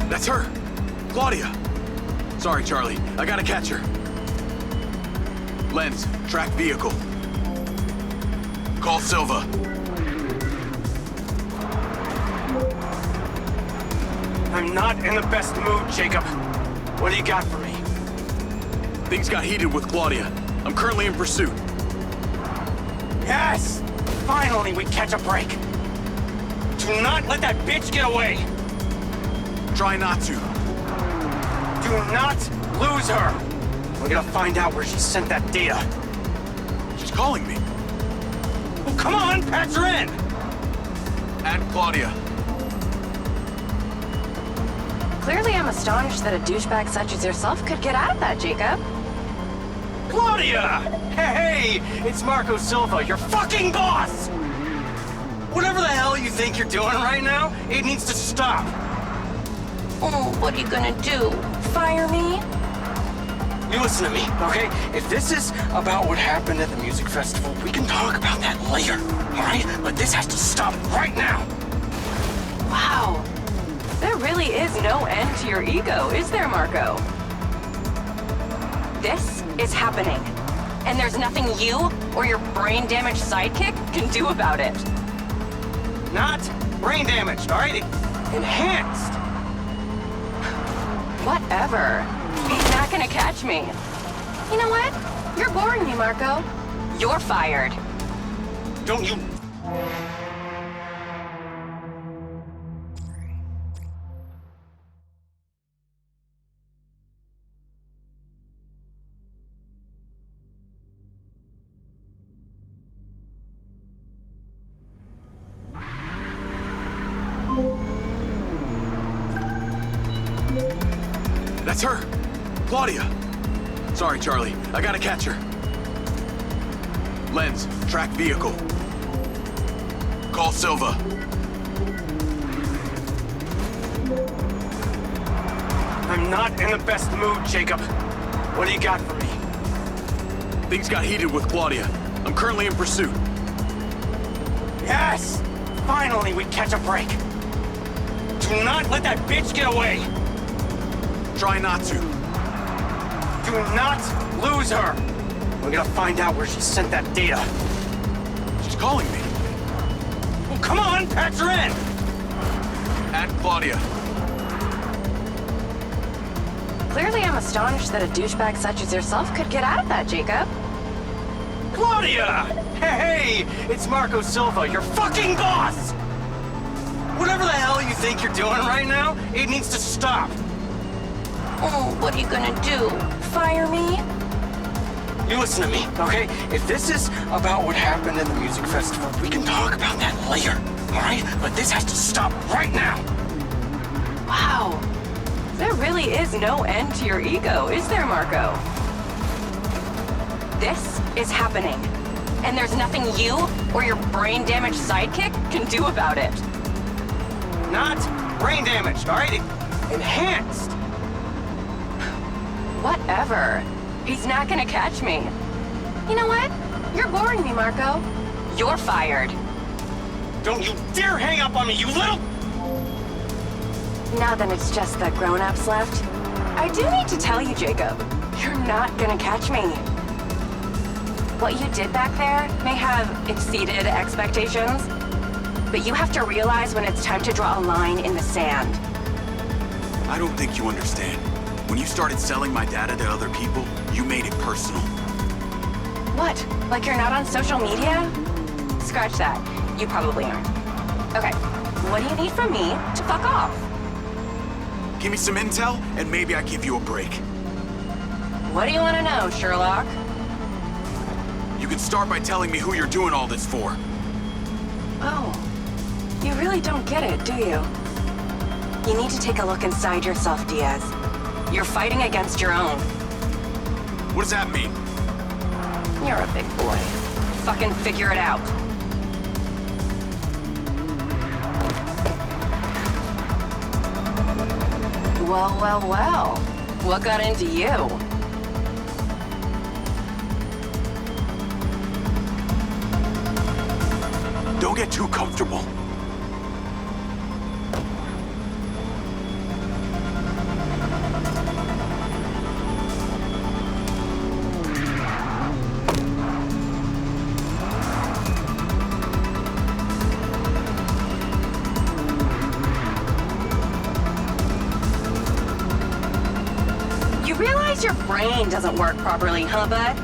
That's her! Claudia! Sorry, Charlie. I gotta catch her. Lens, track vehicle. Call Silva. I'm not in the best mood, Jacob. What do you got for me? Things got heated with Claudia. I'm currently in pursuit. Yes! Finally, we catch a break. Do not let that bitch get away! Try not to. Do not lose her! We're gonna find out where she sent that data. She's calling me. Well, come on, patch her in! Add Claudia. Clearly, I'm astonished that a douchebag such as yourself could get out of that, Jacob. Claudia! Hey, it's Marco Silva, your fucking boss! Whatever the hell you think you're doing right now, it needs to stop. Oh, what are you gonna do? Fire me? You listen to me, okay? If this is about what happened at the music festival, we can talk about that later, all right? But this has to stop right now. Wow. There really is no end to your ego, is there, Marco? This is happening. And there's nothing you or your brain-damaged sidekick can do about it. Not brain damage, all right? Enhanced. Whatever. He's not gonna catch me. You know what? You're boring me, Marco. You're fired. Don't you... That's her! Claudia! Sorry, Charlie. I gotta catch her. Lens, track vehicle. Call Silva. I'm not in the best mood, Jacob. What do you got for me? Things got heated with Claudia. I'm currently in pursuit. Yes! Finally, we catch a break. Do not let that bitch get away. Try not to. Do not lose her. We're gonna find out where she sent that data. She's calling me. Well, come on, patch her in. Add Claudia. Clearly, I'm astonished that a douchebag such as yourself could get out of that, Jacob. Claudia! Hey, it's Marco Silva, your fucking boss! Whatever the hell you think you're doing right now, it needs to stop. Oh, what are you gonna do? Fire me? You listen to me, okay? If this is about what happened at the music festival, we can talk about that later, all right? But this has to stop right now. Wow. There really is no end to your ego, is there, Marco? This is happening. And there's nothing you or your brain-damaged sidekick can do about it. Not brain damage, all right? Enhanced. Whatever. He's not gonna catch me. You know what? You're boring me, Marco. You're fired. Don't you dare hang up on me, you little... Now then it's just the grown-ups left. I do need to tell you, Jacob, you're not gonna catch me. What you did back there may have exceeded expectations, but you have to realize when it's time to draw a line in the sand. I don't think you understand. When you started selling my data to other people, you made it personal. What? Like you're not on social media? Scratch that. You probably aren't. Okay, what do you need from me to fuck off? Give me some intel, and maybe I give you a break. What do you want to know, Sherlock? You can start by telling me who you're doing all this for. Oh, you really don't get it, do you? You need to take a look inside yourself, Diaz. You're fighting against your own. What does that mean? You're a big boy. Fucking figure it out. Well, well, well. What got into you? Don't get too comfortable. You realize your brain doesn't work properly, huh, bud?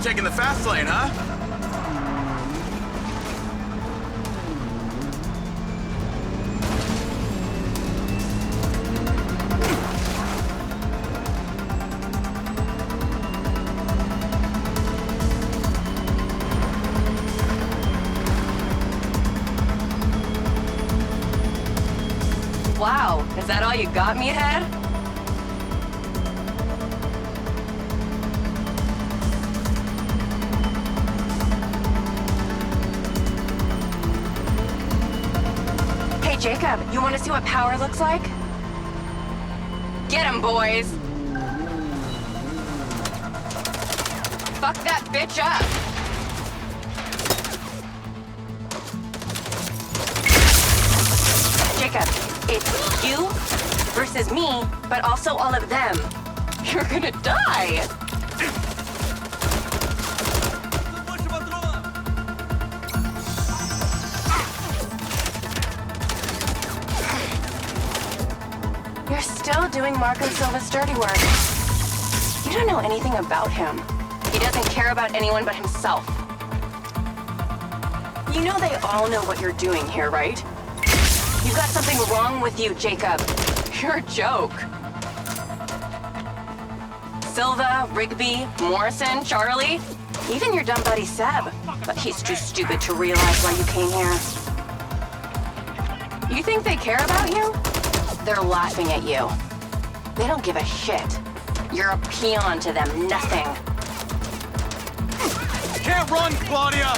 Taking the fast lane, huh? Wow, is that all you got, meathead? Jacob, you want to see what power looks like? Get him, boys! Fuck that bitch up! Jacob, it's you versus me, but also all of them. You're gonna die! You're still doing Marco Silva's dirty work. You don't know anything about him. He doesn't care about anyone but himself. You know they all know what you're doing here, right? You've got something wrong with you, Jacob. You're a joke. Silva, Rigby, Morrison, Charlie, even your dumb buddy Seb. But he's too stupid to realize why you came here. You think they care about you? They're laughing at you. They don't give a shit. You're a peon to them, nothing. Can't run, Claudia!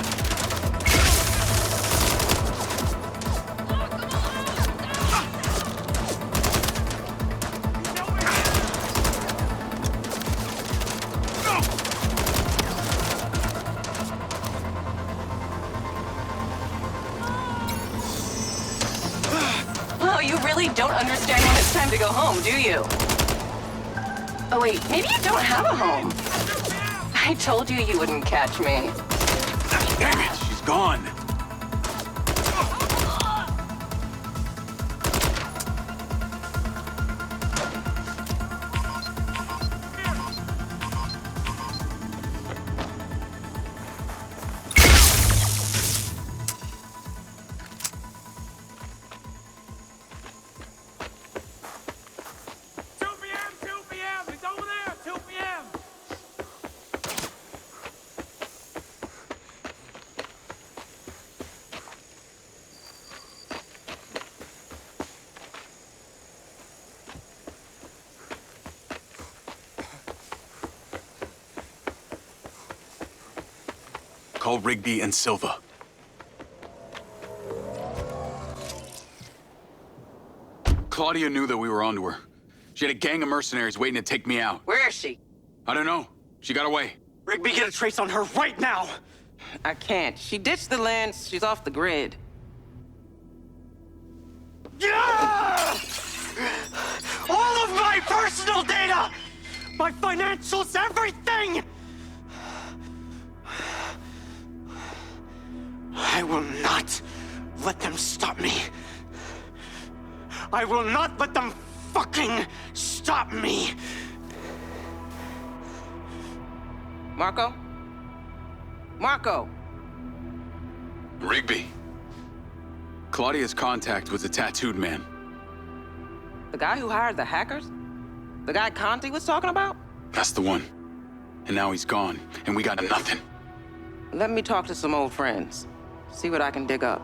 You really don't understand when it's time to go home, do you? Oh wait, maybe you don't have a home. I told you you wouldn't catch me. Damn it, she's gone. Call Rigby and Silva. Claudia knew that we were onto her. She had a gang of mercenaries waiting to take me out. Where is she? I don't know. She got away. Rigby, get a trace on her right now! I can't. She ditched the lens. She's off the grid. All of my personal data! My financials, everything! I will not let them stop me. I will not let them fucking stop me. Marco? Marco! Rigby. Claudia's contact was a tattooed man. The guy who hired the hackers? The guy Conti was talking about? That's the one. And now he's gone, and we got nothing. Let me talk to some old friends. See what I can dig up.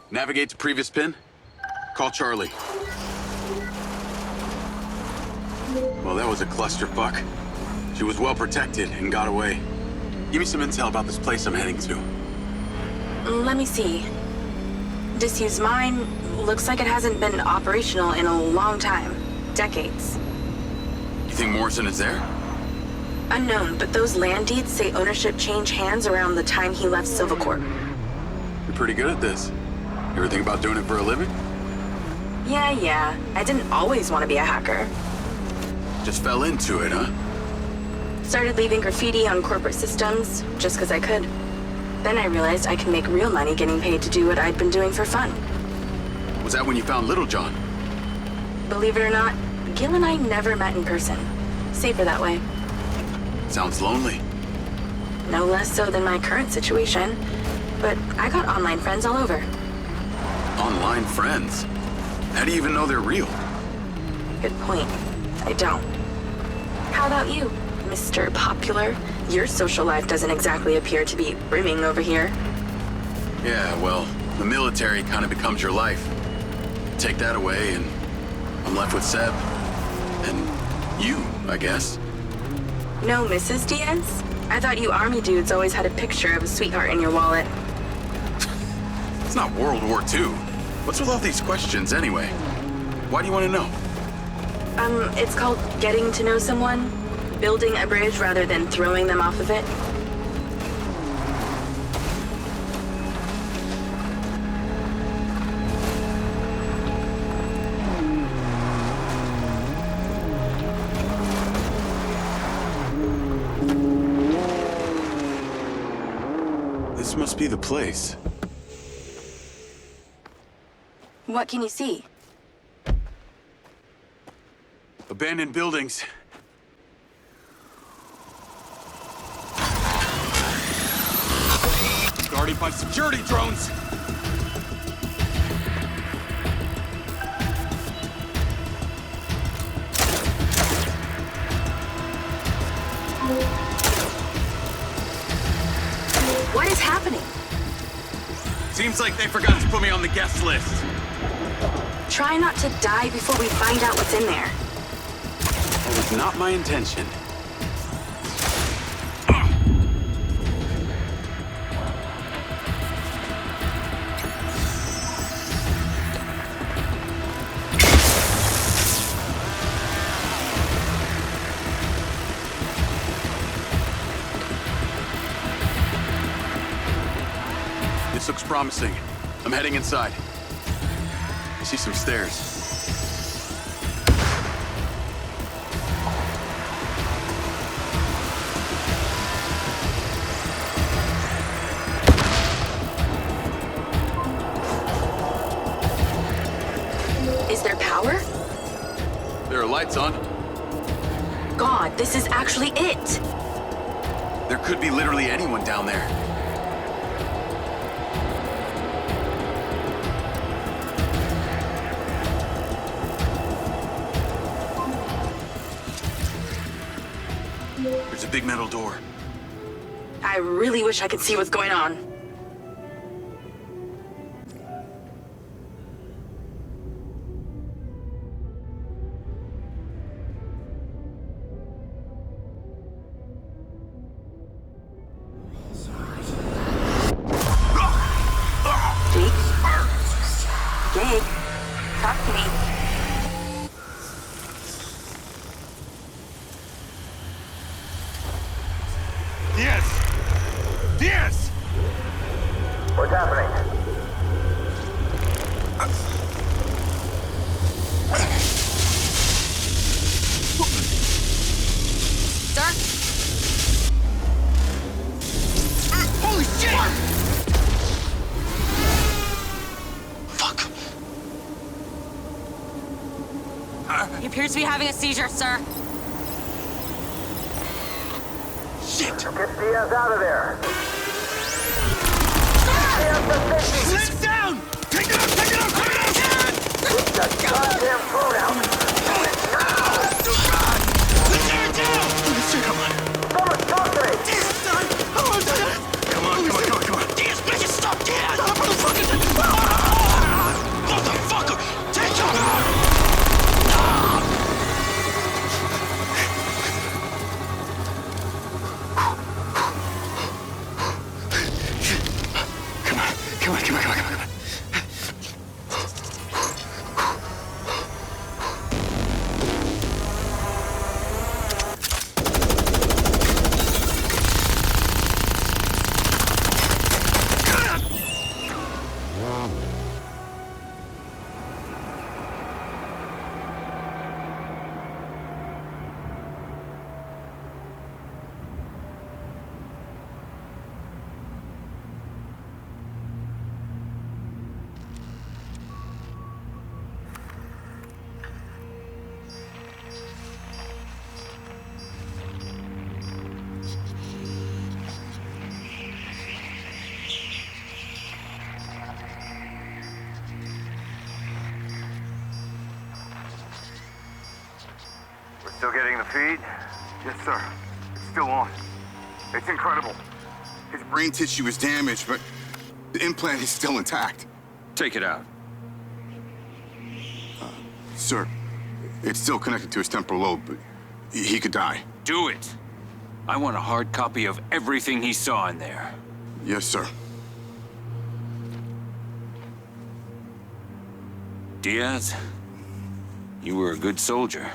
Navigate to previous pin. Call Charlie. Well, that was a clusterfuck. She was well protected and got away. Give me some intel about this place I'm heading to. Let me see. Disused mine. Looks like it hasn't been operational in a long time. Decades. You think Morrison is there? Unknown, but those land deeds say ownership changed hands around the time he left Silvercorp. You're pretty good at this. You ever think about doing it for a living? Yeah. I didn't always want to be a hacker. Just fell into it, huh? Started leaving graffiti on corporate systems, just because I could. Then I realized I could make real money getting paid to do what I'd been doing for fun. Was that when you found Little John? Believe it or not, Gil and I never met in person. Safer that way. Sounds lonely. No less so than my current situation. But I got online friends all over. Online friends? How do you even know they're real? Good point. I don't. How about you, Mr. Popular? Your social life doesn't exactly appear to be brimming over here. Yeah, well, the military kind of becomes your life. Take that away and I'm left with Seb. And you, I guess. No Mrs. Diaz? I thought you army dudes always had a picture of a sweetheart in your wallet. It's not World War II. What's with all these questions anyway? Why do you want to know? It's called getting to know someone. Building a bridge rather than throwing them off of it. This must be the place. What can you see? Abandoned buildings. Guarded by security drones. What is happening? Seems like they forgot to put me on the guest list. Try not to die before we find out what's in there. That was not my intention. This looks promising. I'm heading inside. I see some stairs. Is there power? There are lights on. God, this is actually it! There could be literally anyone down there. There's a big metal door. I really wish I could see what's going on. Jake, talk to me. Diaz! He appears to be having a seizure, sir. Shit! Get Diaz out of there! Sit down! Take it out! Take it out! Take it out! Get the goddamn phone out! Come on! Someone talk to me! Come on! Diaz, bitches, stop! Diaz! Motherfucker! Take him! Come on. Still getting the feed? Yes, sir. It's still on. It's incredible. His brain tissue is damaged, but the implant is still intact. Take it out. Sir, it's still connected to his temporal lobe, but he could die. Do it. I want a hard copy of everything he saw in there. Yes, sir. Diaz, you were a good soldier.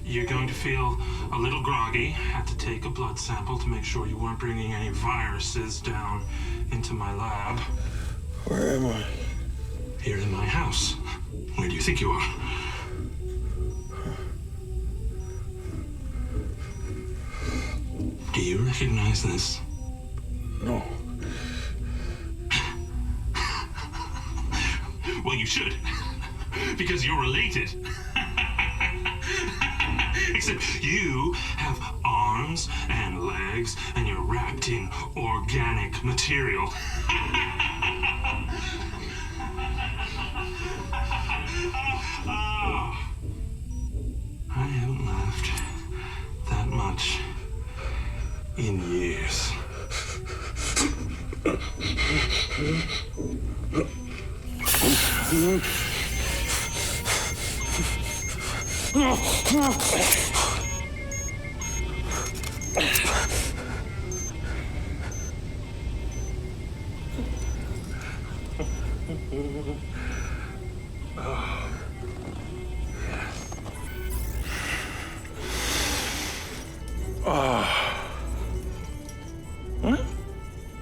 You're going to feel a little groggy. Had to take a blood sample to make sure you weren't bringing any viruses down into my lab. Where am I? Here in my house. Where do you think you are? Do you recognize this? No. Well, you should. Because you're related. Except you have arms and legs, and you're wrapped in organic material. I haven't laughed that much in years.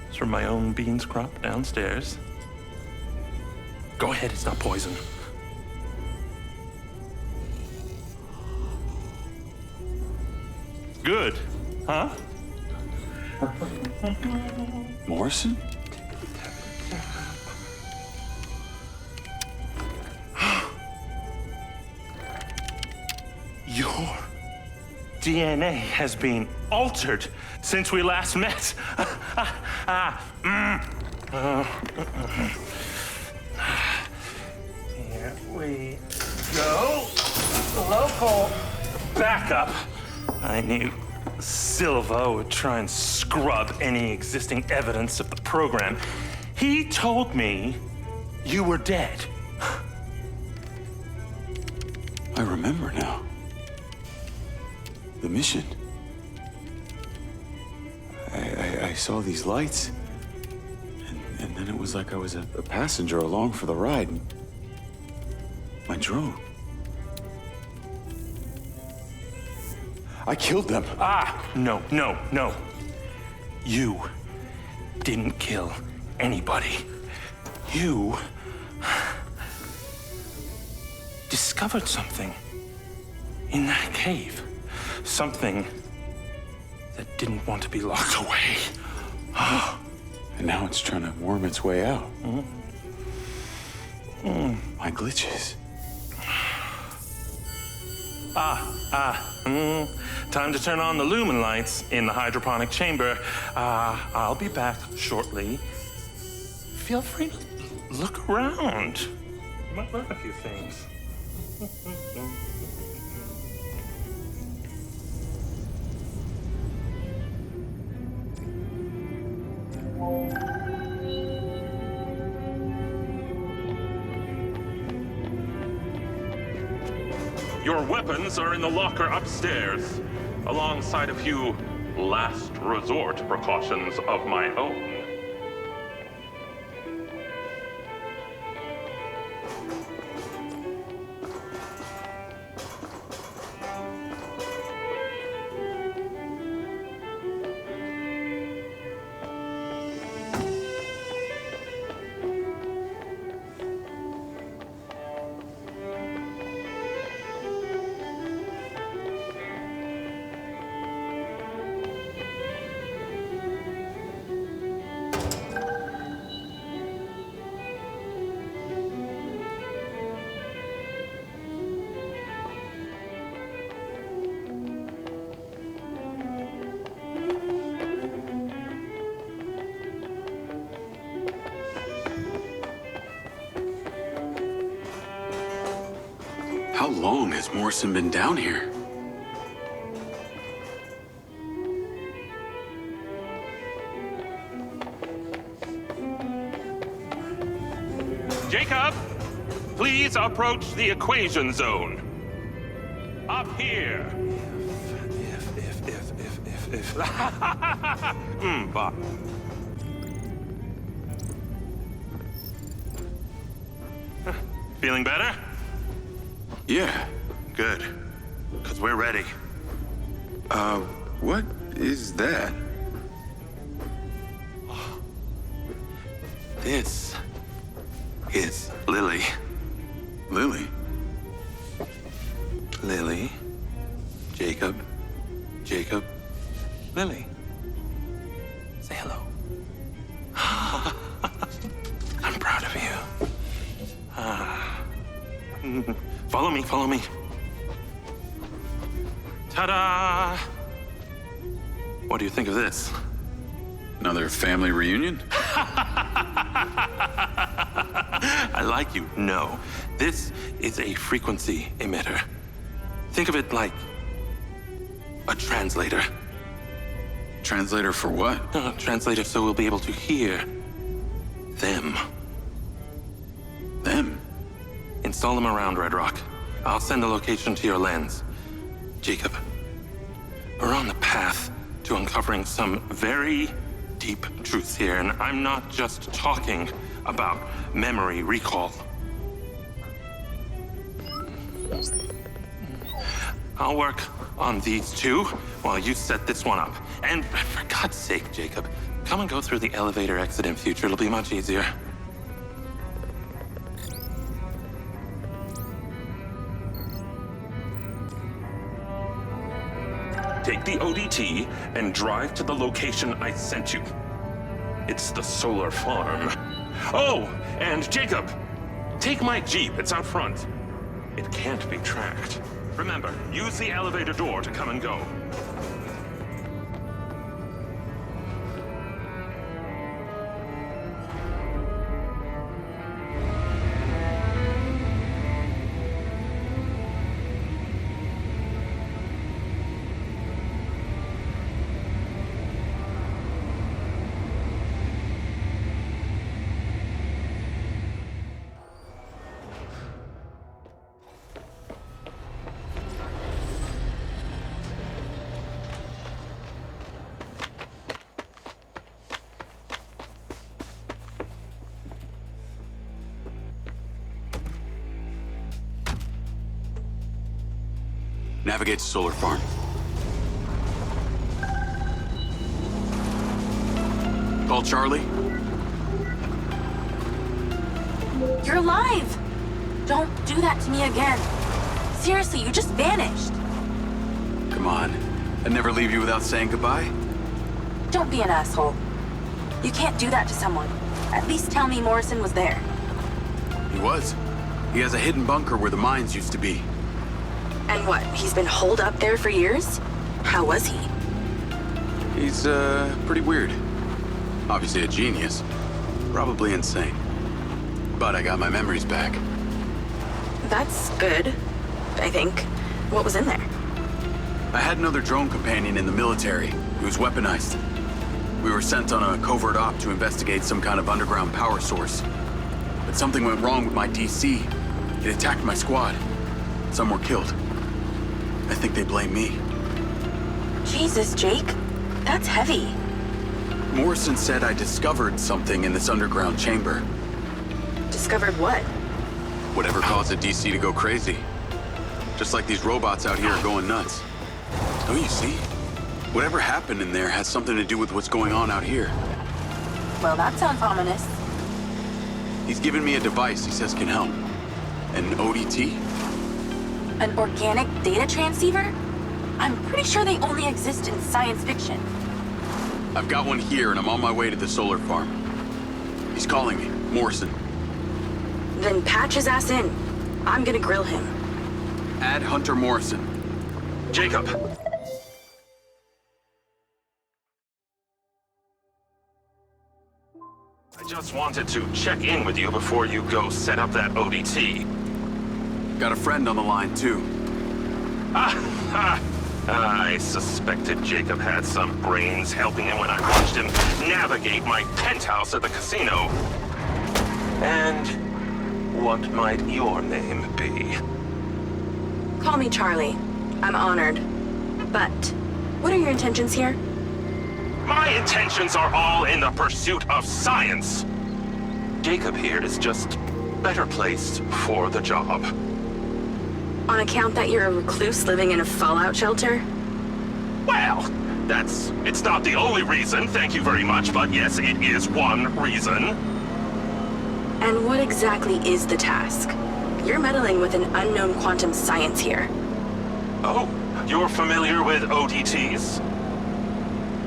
It's from my own beans crop downstairs. Go ahead, it's not poison. Good, huh? Morrison? Your DNA has been altered since we last met. Here we go. backup. I knew Silva would try and scrub any existing evidence of the program. He told me you were dead. I remember now. The mission. I saw these lights, and then it was like I was a passenger along for the ride. My drone. I killed them. No. You didn't kill anybody. You discovered something in that cave. Something that didn't want to be locked away. And now it's trying to worm its way out. My glitches. Time to turn on the lumen lights in the hydroponic chamber. I'll be back shortly. Feel free to look around. You might learn a few things. Your weapons are in the locker upstairs, alongside a few last resort precautions of my own. How long has Morrison been down here? Jacob, please approach the equation zone. Up here. If. Bob. Feeling better? Yeah. Good. Because we're ready. What is that? This is Lily. Lily? Lily. Jacob. Jacob. Lily. Say hello. I'm proud of you. Follow me, follow me. Ta-da! What do you think of this? Another family reunion? I like you. No. This is a frequency emitter. Think of it like a translator. Translator for what? Translator so we'll be able to hear them. Them? Install them around Red Rock. I'll send a location to your lens. Jacob, we're on the path to uncovering some very deep truths here, and I'm not just talking about memory recall. I'll work on these two while you set this one up. And for God's sake, Jacob, come and go through the elevator exit in future. It'll be much easier. Take the ODT and drive to the location I sent you. It's the solar farm. Oh, and Jacob, take my Jeep. It's out front. It can't be tracked. Remember, use the elevator door to come and go. Navigate to solar farm. Call Charlie. You're alive! Don't do that to me again. Seriously, you just vanished. Come on. I'd never leave you without saying goodbye. Don't be an asshole. You can't do that to someone. At least tell me Morrison was there. He was. He has a hidden bunker where the mines used to be. And what, he's been holed up there for years? How was he? He's, pretty weird. Obviously a genius. Probably insane. But I got my memories back. That's good, I think. What was in there? I had another drone companion in the military. He was weaponized. We were sent on a covert op to investigate some kind of underground power source. But something went wrong with my DC. It attacked my squad. Some were killed. I think they blame me. Jesus, Jake. That's heavy. Morrison said I discovered something in this underground chamber. Discovered what? Whatever caused the DC to go crazy. Just like these robots out here are going nuts. Don't you see? Whatever happened in there has something to do with what's going on out here. Well, that sounds ominous. He's given me a device he says can help. An ODT? An organic data transceiver? I'm pretty sure they only exist in science fiction. I've got one here and I'm on my way to the solar farm. He's calling me, Morrison. Then patch his ass in. I'm gonna grill him. Add Hunter Morrison. Jacob. I just wanted to check in with you before you go set up that ODT. Got a friend on the line, too. I suspected Jacob had some brains helping him when I watched him navigate my penthouse at the casino. And what might your name be? Call me Charlie. I'm honored. But what are your intentions here? My intentions are all in the pursuit of science. Jacob here is just better placed for the job. On account that you're a recluse living in a fallout shelter? Well, it's not the only reason, thank you very much, but yes, it is one reason. And what exactly is the task? You're meddling with an unknown quantum science here. Oh, you're familiar with ODTs?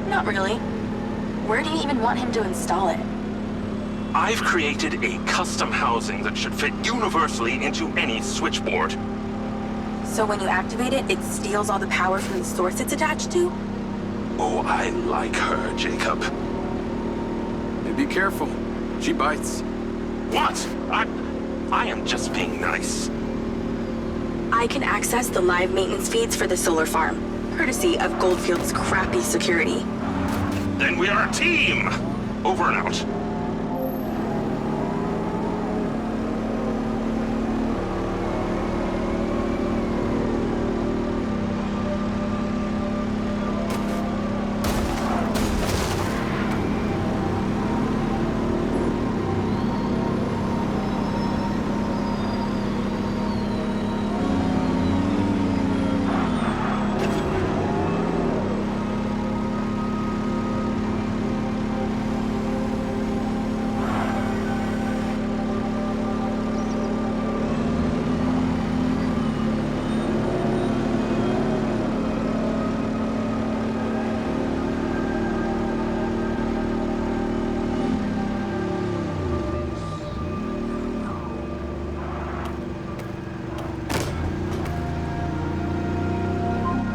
Not really. Where do you even want him to install it? I've created a custom housing that should fit universally into any switchboard. So when you activate it, it steals all the power from the source it's attached to? Oh, I like her, Jacob. Hey, be careful. She bites. What? I am just being nice. I can access the live maintenance feeds for the solar farm, courtesy of Goldfield's crappy security. Then we are a team! Over and out.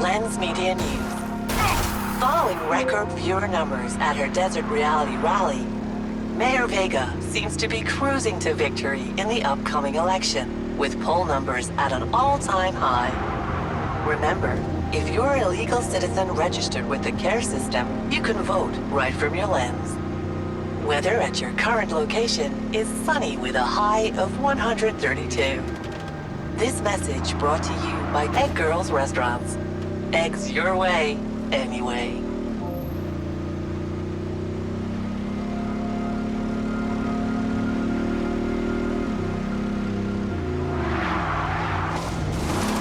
Lens Media News. Following record viewer numbers at her Desert Reality Rally, Mayor Vega seems to be cruising to victory in the upcoming election, with poll numbers at an all-time high. Remember, if you're a legal citizen registered with the CARE system, you can vote right from your lens. Weather at your current location is sunny with a high of 132. This message brought to you by Egg Girls Restaurants. Eggs your way, anyway.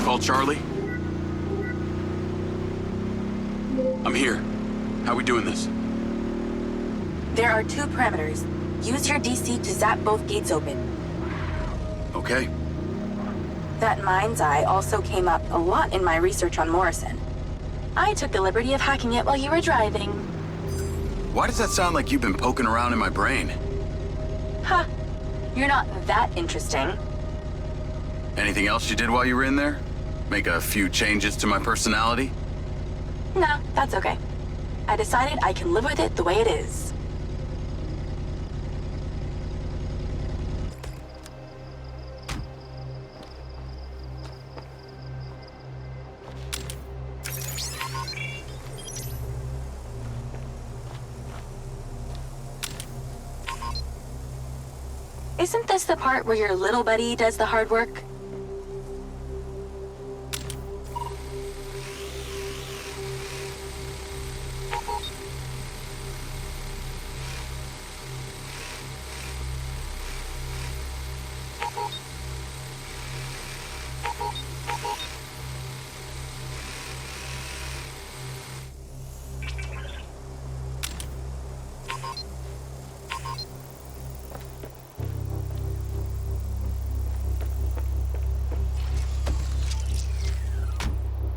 Call Charlie. I'm here. How we doing this? There are 2 parameters. Use your DC to zap both gates open. Okay. That mind's eye also came up a lot in my research on Morrison. I took the liberty of hacking it while you were driving. Why does that sound like you've been poking around in my brain? Ha! You're not that interesting. Anything else you did while you were in there? Make a few changes to my personality? No, that's okay. I decided I can live with it the way it is. Isn't this the part where your little buddy does the hard work?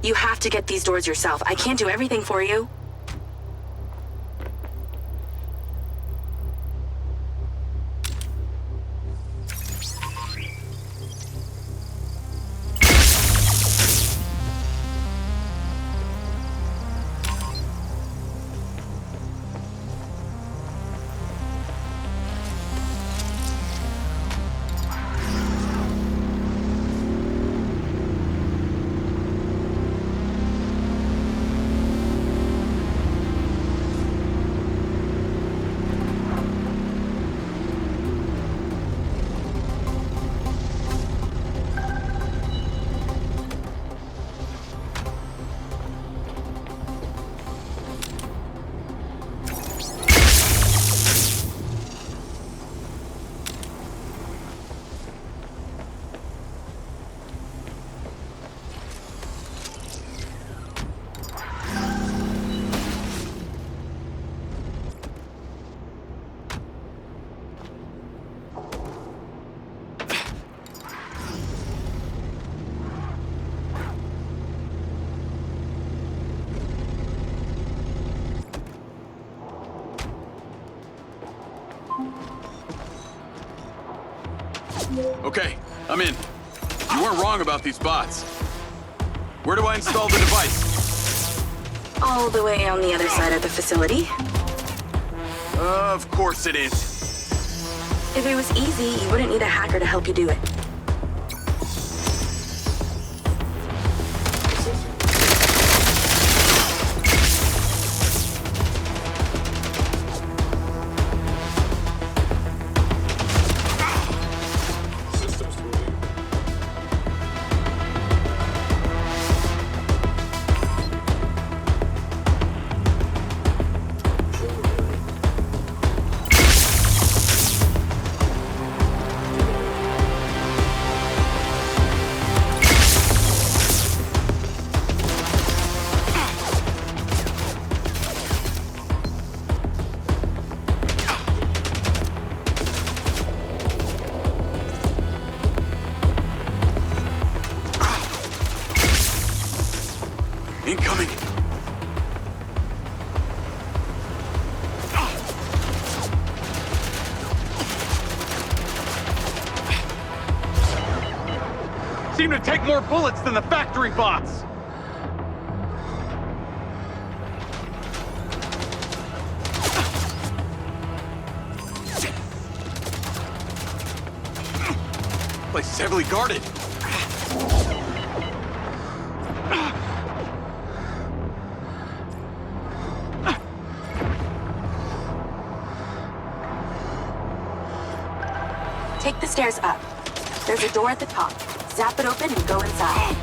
You have to get these doors yourself. I can't do everything for you. Okay, I'm in. You weren't wrong about these bots. Where do I install the device? All the way on the other side of the facility. Of course it is. If it was easy, you wouldn't need a hacker to help you do it. Incoming! Seem to take more bullets than the factory bots! Place is heavily guarded. Take the stairs up. There's a door at the top. Zap it open and go inside.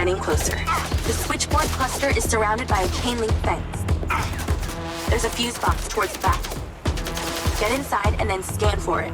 getting closer. The switchboard cluster is surrounded by a chain link fence. There's a fuse box towards the back. Get inside and then scan for it.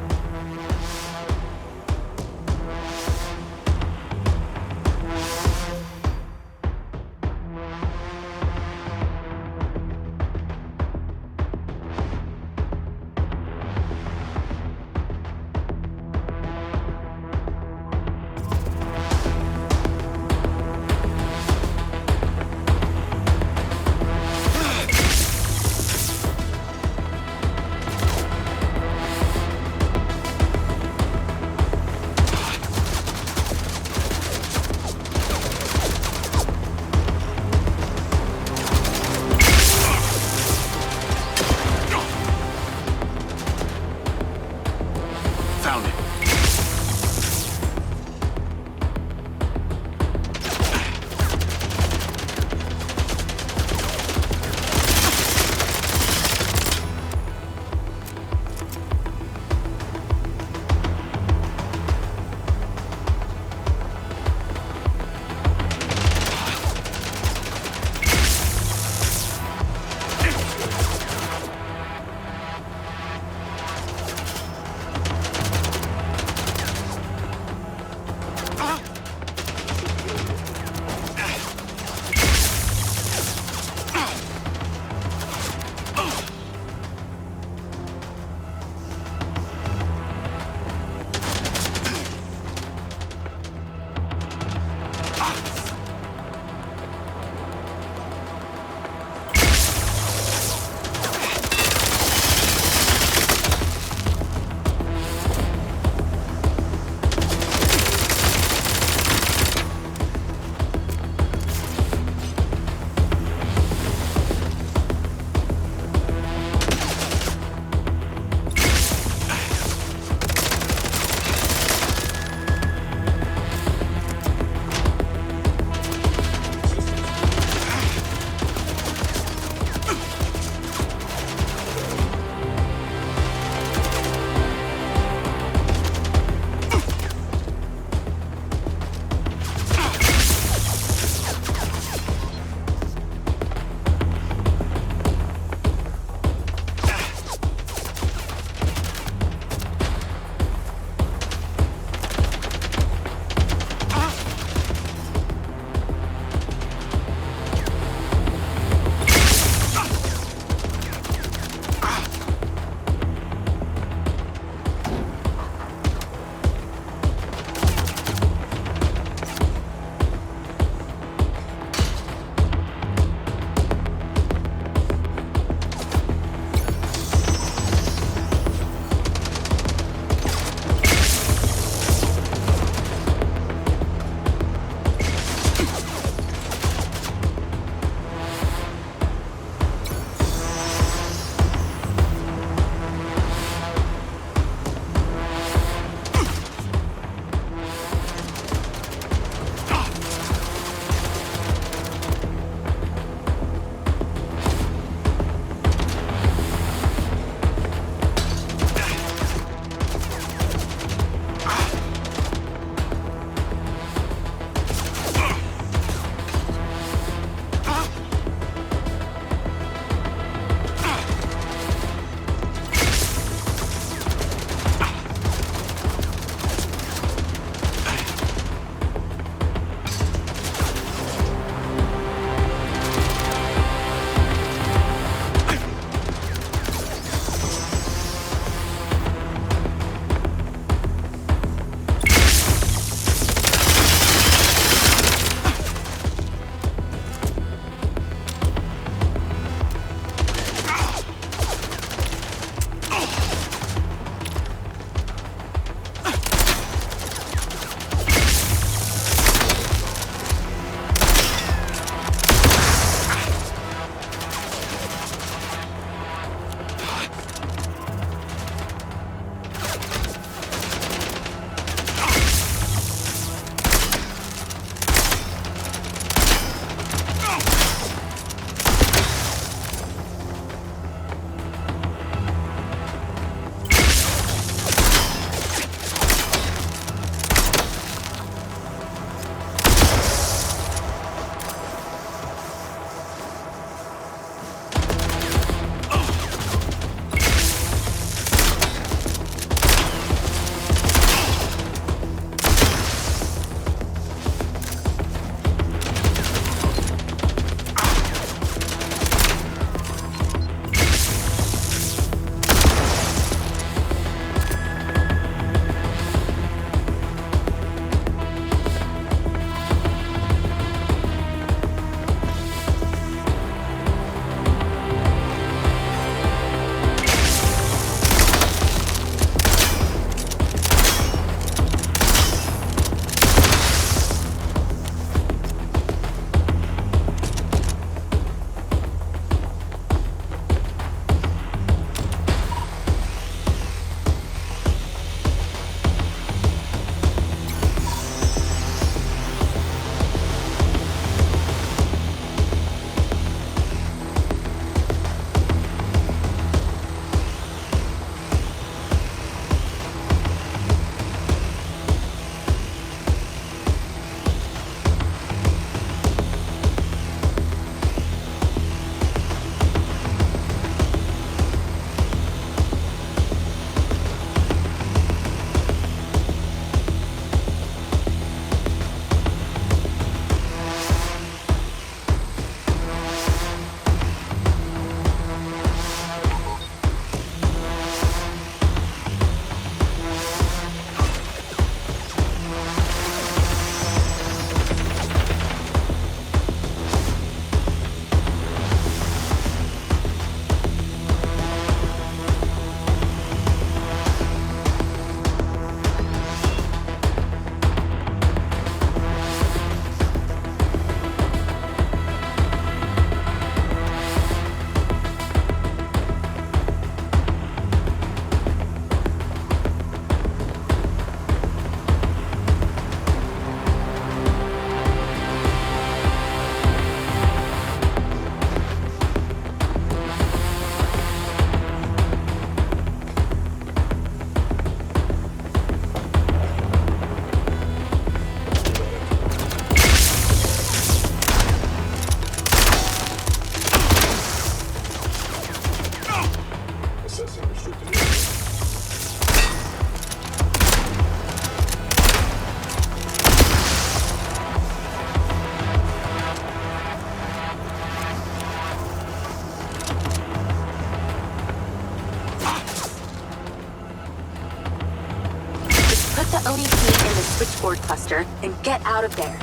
the ODT in the switchboard cluster and get out of there.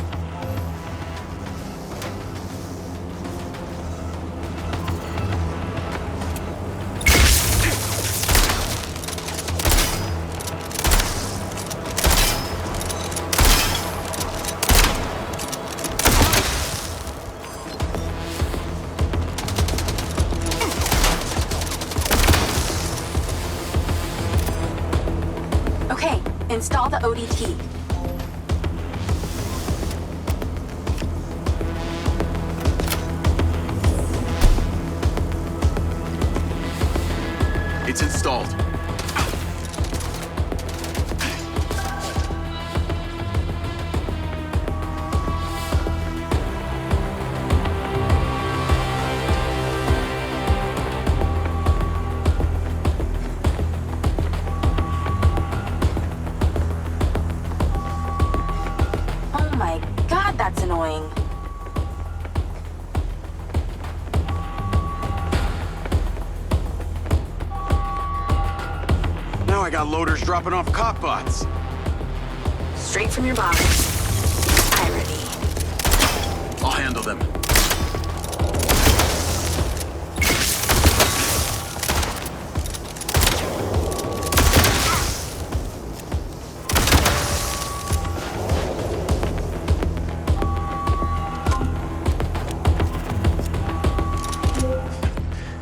Okay, install the ODT. It's installed. Oh my god, that's annoying. Now I got loaders dropping off cop bots. Straight from your box. Irony. I'll handle them.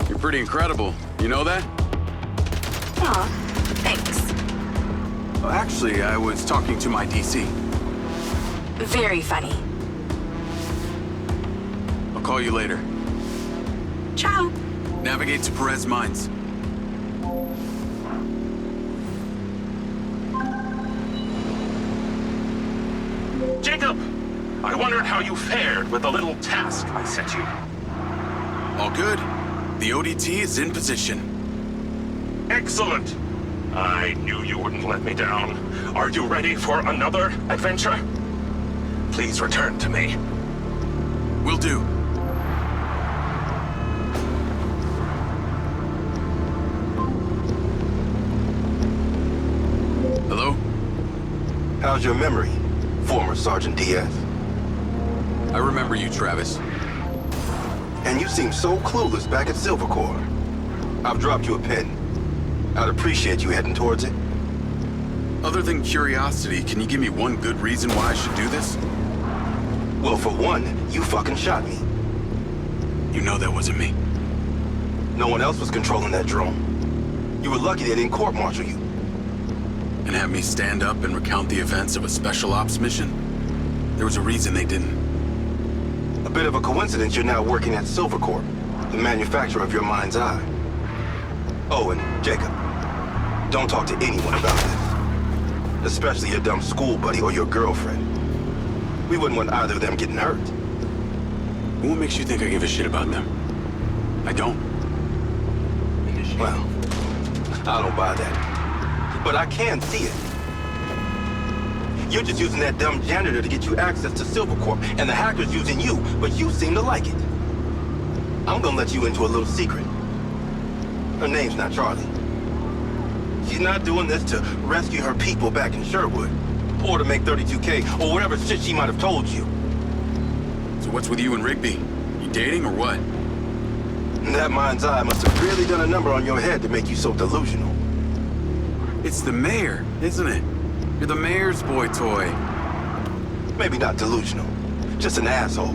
You're pretty incredible. You know that? Aw, thanks. Well, actually, I was talking to my DC. Very funny. I'll call you later. Ciao. Navigate to Perez Mines. Jacob! I wondered how you fared with the little task I sent you. All good. The ODT is in position. Excellent! I knew you wouldn't let me down. Are you ready for another adventure? Please return to me. Will do. Hello? How's your memory, former Sergeant Diaz? I remember you, Travis. And you seem so clueless back at Silver Corps. I've dropped you a pin. I'd appreciate you heading towards it. Other than curiosity, can you give me one good reason why I should do this? Well, for one, you fucking shot me. You know that wasn't me. No one else was controlling that drone. You were lucky they didn't court-martial you. And have me stand up and recount the events of a special ops mission? There was a reason they didn't. A bit of a coincidence you're now working at Silver Corp, the manufacturer of your mind's eye. Oh, and Jacob, don't talk to anyone about this. Especially your dumb school buddy or your girlfriend. We wouldn't want either of them getting hurt. What makes you think I give a shit about them? I don't. Well, I don't buy that. But I can see it. You're just using that dumb janitor to get you access to Silver Corp, and the hacker's using you, but you seem to like it. I'm gonna let you into a little secret. Her name's not Charlie. She's not doing this to rescue her people back in Sherwood, or to make 32K, or whatever shit she might have told you. So what's with you and Rigby? You dating or what? That mind's eye must have really done a number on your head to make you so delusional. It's the mayor, isn't it? You're the mayor's boy toy. Maybe not delusional, just an asshole.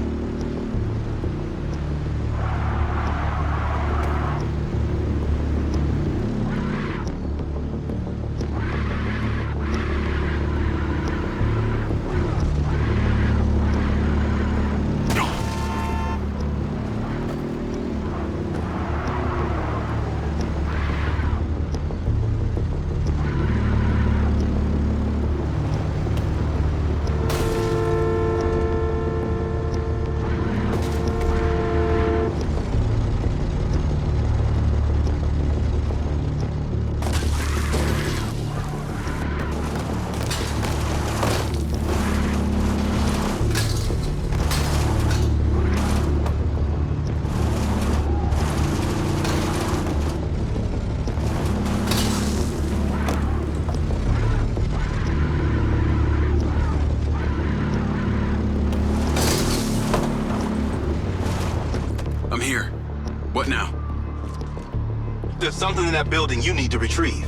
something in that building you need to retrieve.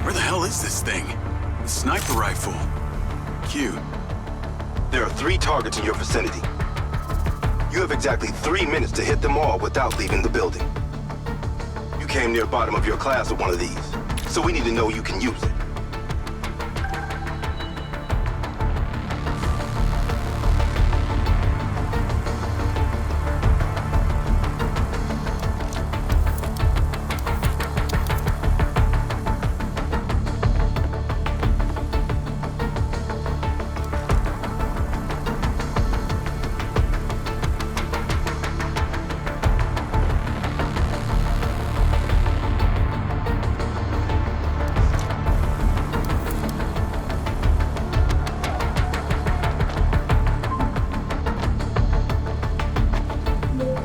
Where the hell is this thing? A sniper rifle. Cute. There are 3 targets in your vicinity. You have exactly 3 minutes to hit them all without leaving the building. You came near bottom of your class with one of these, so we need to know you can use it.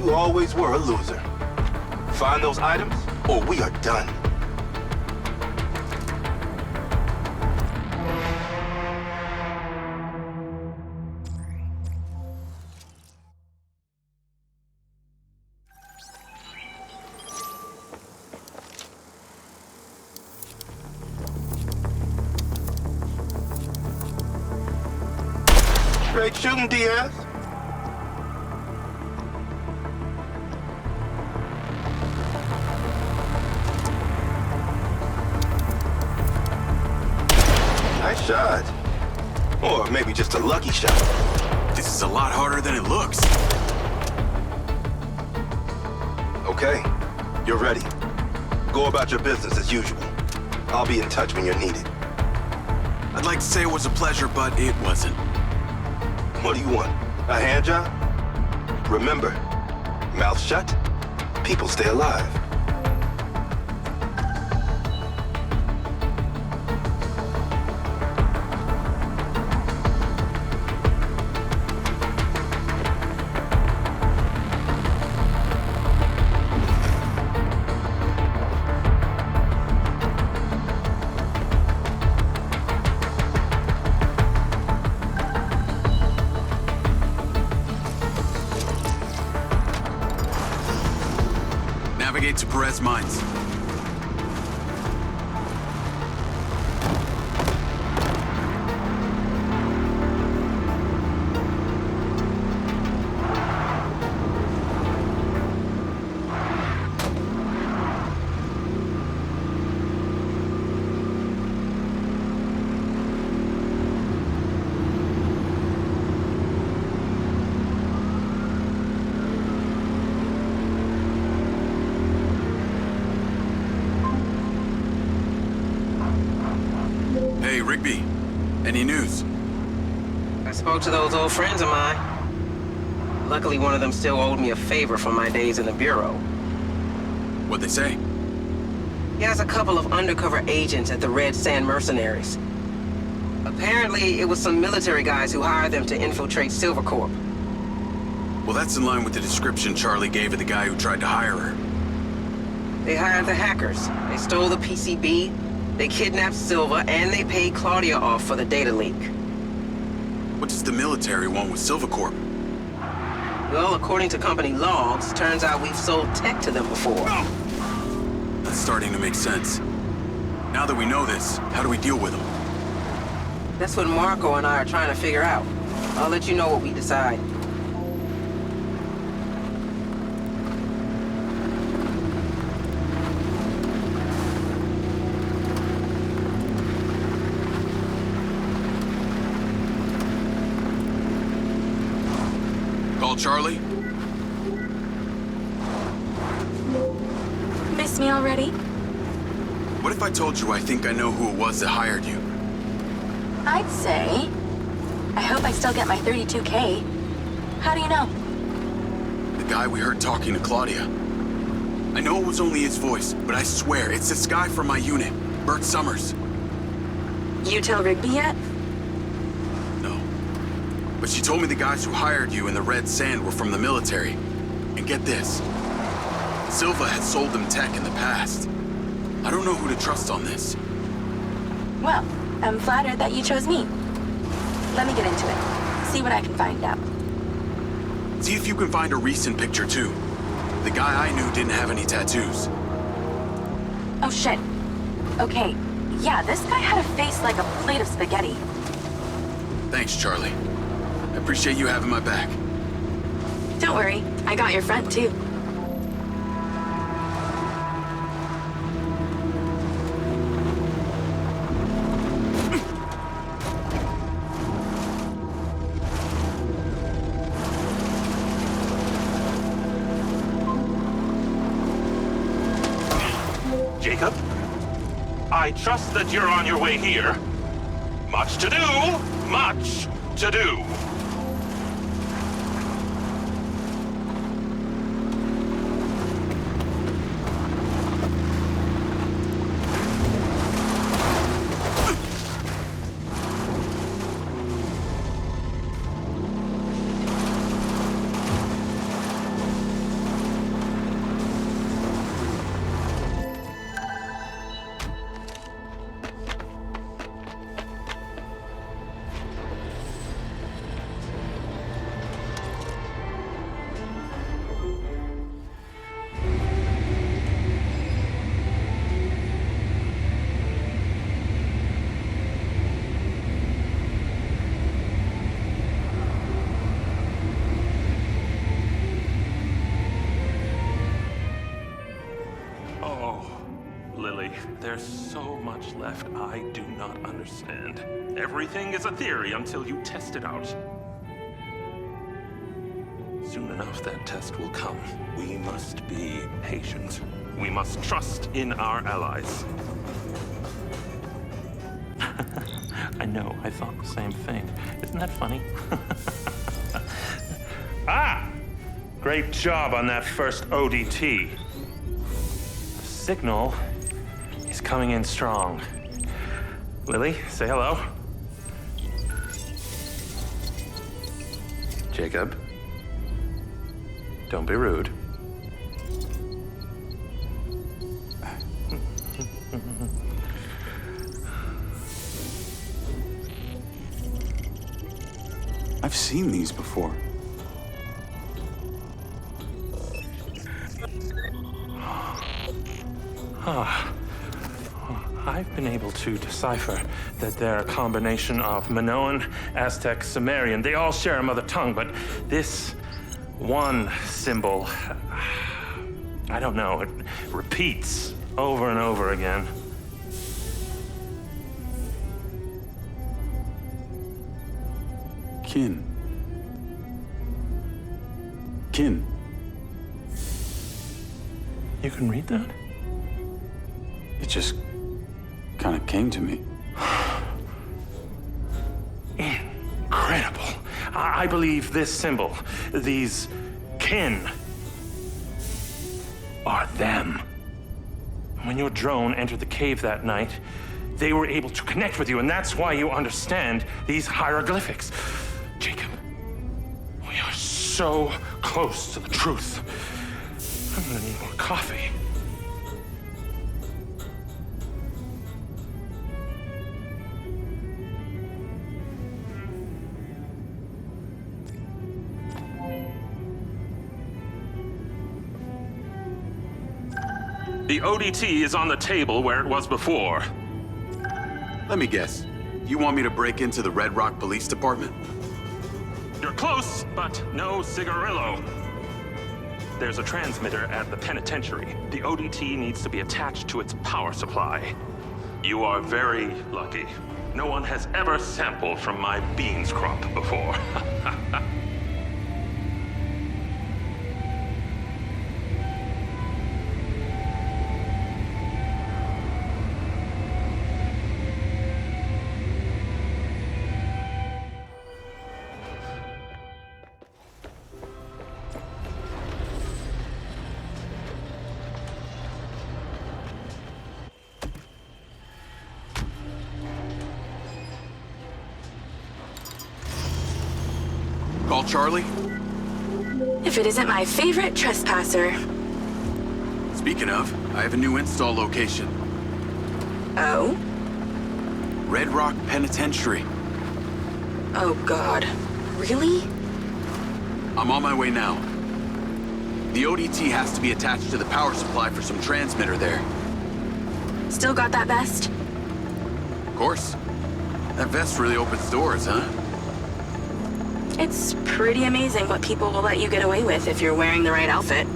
You always were a loser. Find those items, or we are done. Straight shooting, Diaz. Nice shot. Or maybe just a lucky shot. This is a lot harder than it looks. Okay, you're ready. Go about your business as usual. I'll be in touch when you're needed. I'd like to say it was a pleasure, but it wasn't. What do you want? A hand job? Remember, mouth shut, people stay alive. Navigate to Perez Mines. Hey, Rigby. Any news? I spoke to those old friends of mine. Luckily, one of them still owed me a favor from my days in the Bureau. What'd they say? He has a couple of undercover agents at the Red Sand Mercenaries. Apparently, it was some military guys who hired them to infiltrate Silvercorp. Well, that's in line with the description Charlie gave of the guy who tried to hire her. They hired the hackers. They stole the PCB, they kidnapped Silva, and they paid Claudia off for the data leak. What does the military want with Silvercorp? Well, according to company logs, turns out we've sold tech to them before. That's starting to make sense. Now that we know this, how do we deal with them? That's what Marco and I are trying to figure out. I'll let you know what we decide. Call Charlie? Miss me already? What if I told you I think I know who it was that hired you? I'd say. I hope I still get my 32K. How do you know? The guy we heard talking to Claudia. I know it was only his voice, but I swear it's this guy from my unit, Bert Summers. You tell Rigby yet? No. But she told me the guys who hired you in the Red Sand were from the military. And get this, Silva had sold them tech in the past. I don't know who to trust on this. Well, I'm flattered that you chose me. Let me get into it. See what I can find out. See if you can find a recent picture, too. The guy I knew didn't have any tattoos. Oh, shit. Okay, yeah, this guy had a face like a plate of spaghetti. Thanks, Charlie. I appreciate you having my back. Don't worry, I got your front, too. Jacob? I trust that you're on your way here. Much to do, much to do. There's so much left I do not understand. Everything is a theory until you test it out. Soon enough, that test will come. We must be patient. We must trust in our allies. I know, I thought the same thing. Isn't that funny? Ah! Great job on that first ODT. The signal is coming in strong. Lily, say hello. Jacob, don't be rude. I've seen these before. I've been able to decipher that they're a combination of Minoan, Aztec, Sumerian. They all share a mother tongue, but this one symbol, I don't know, it repeats over and over again. Kin. Kin. You can read that? It just kind of came to me. Incredible. I believe this symbol, these kin, are them. When your drone entered the cave that night, they were able to connect with you, and that's why you understand these hieroglyphics. Jacob, we are so close to the truth. I'm gonna need more coffee. The ODT is on the table where it was before. Let me guess. You want me to break into the Red Rock Police Department? You're close, but no cigarillo. There's a transmitter at the penitentiary. The ODT needs to be attached to its power supply. You are very lucky. No one has ever sampled from my beans crop before. call Charlie? If it isn't my favorite trespasser. Speaking of, I have a new install location. Oh? Red Rock Penitentiary. Oh God. Really? I'm on my way now. The ODT has to be attached to the power supply for some transmitter there. Still got that vest? Of course. That vest really opens doors, huh? It's pretty amazing what people will let you get away with if you're wearing the right outfit.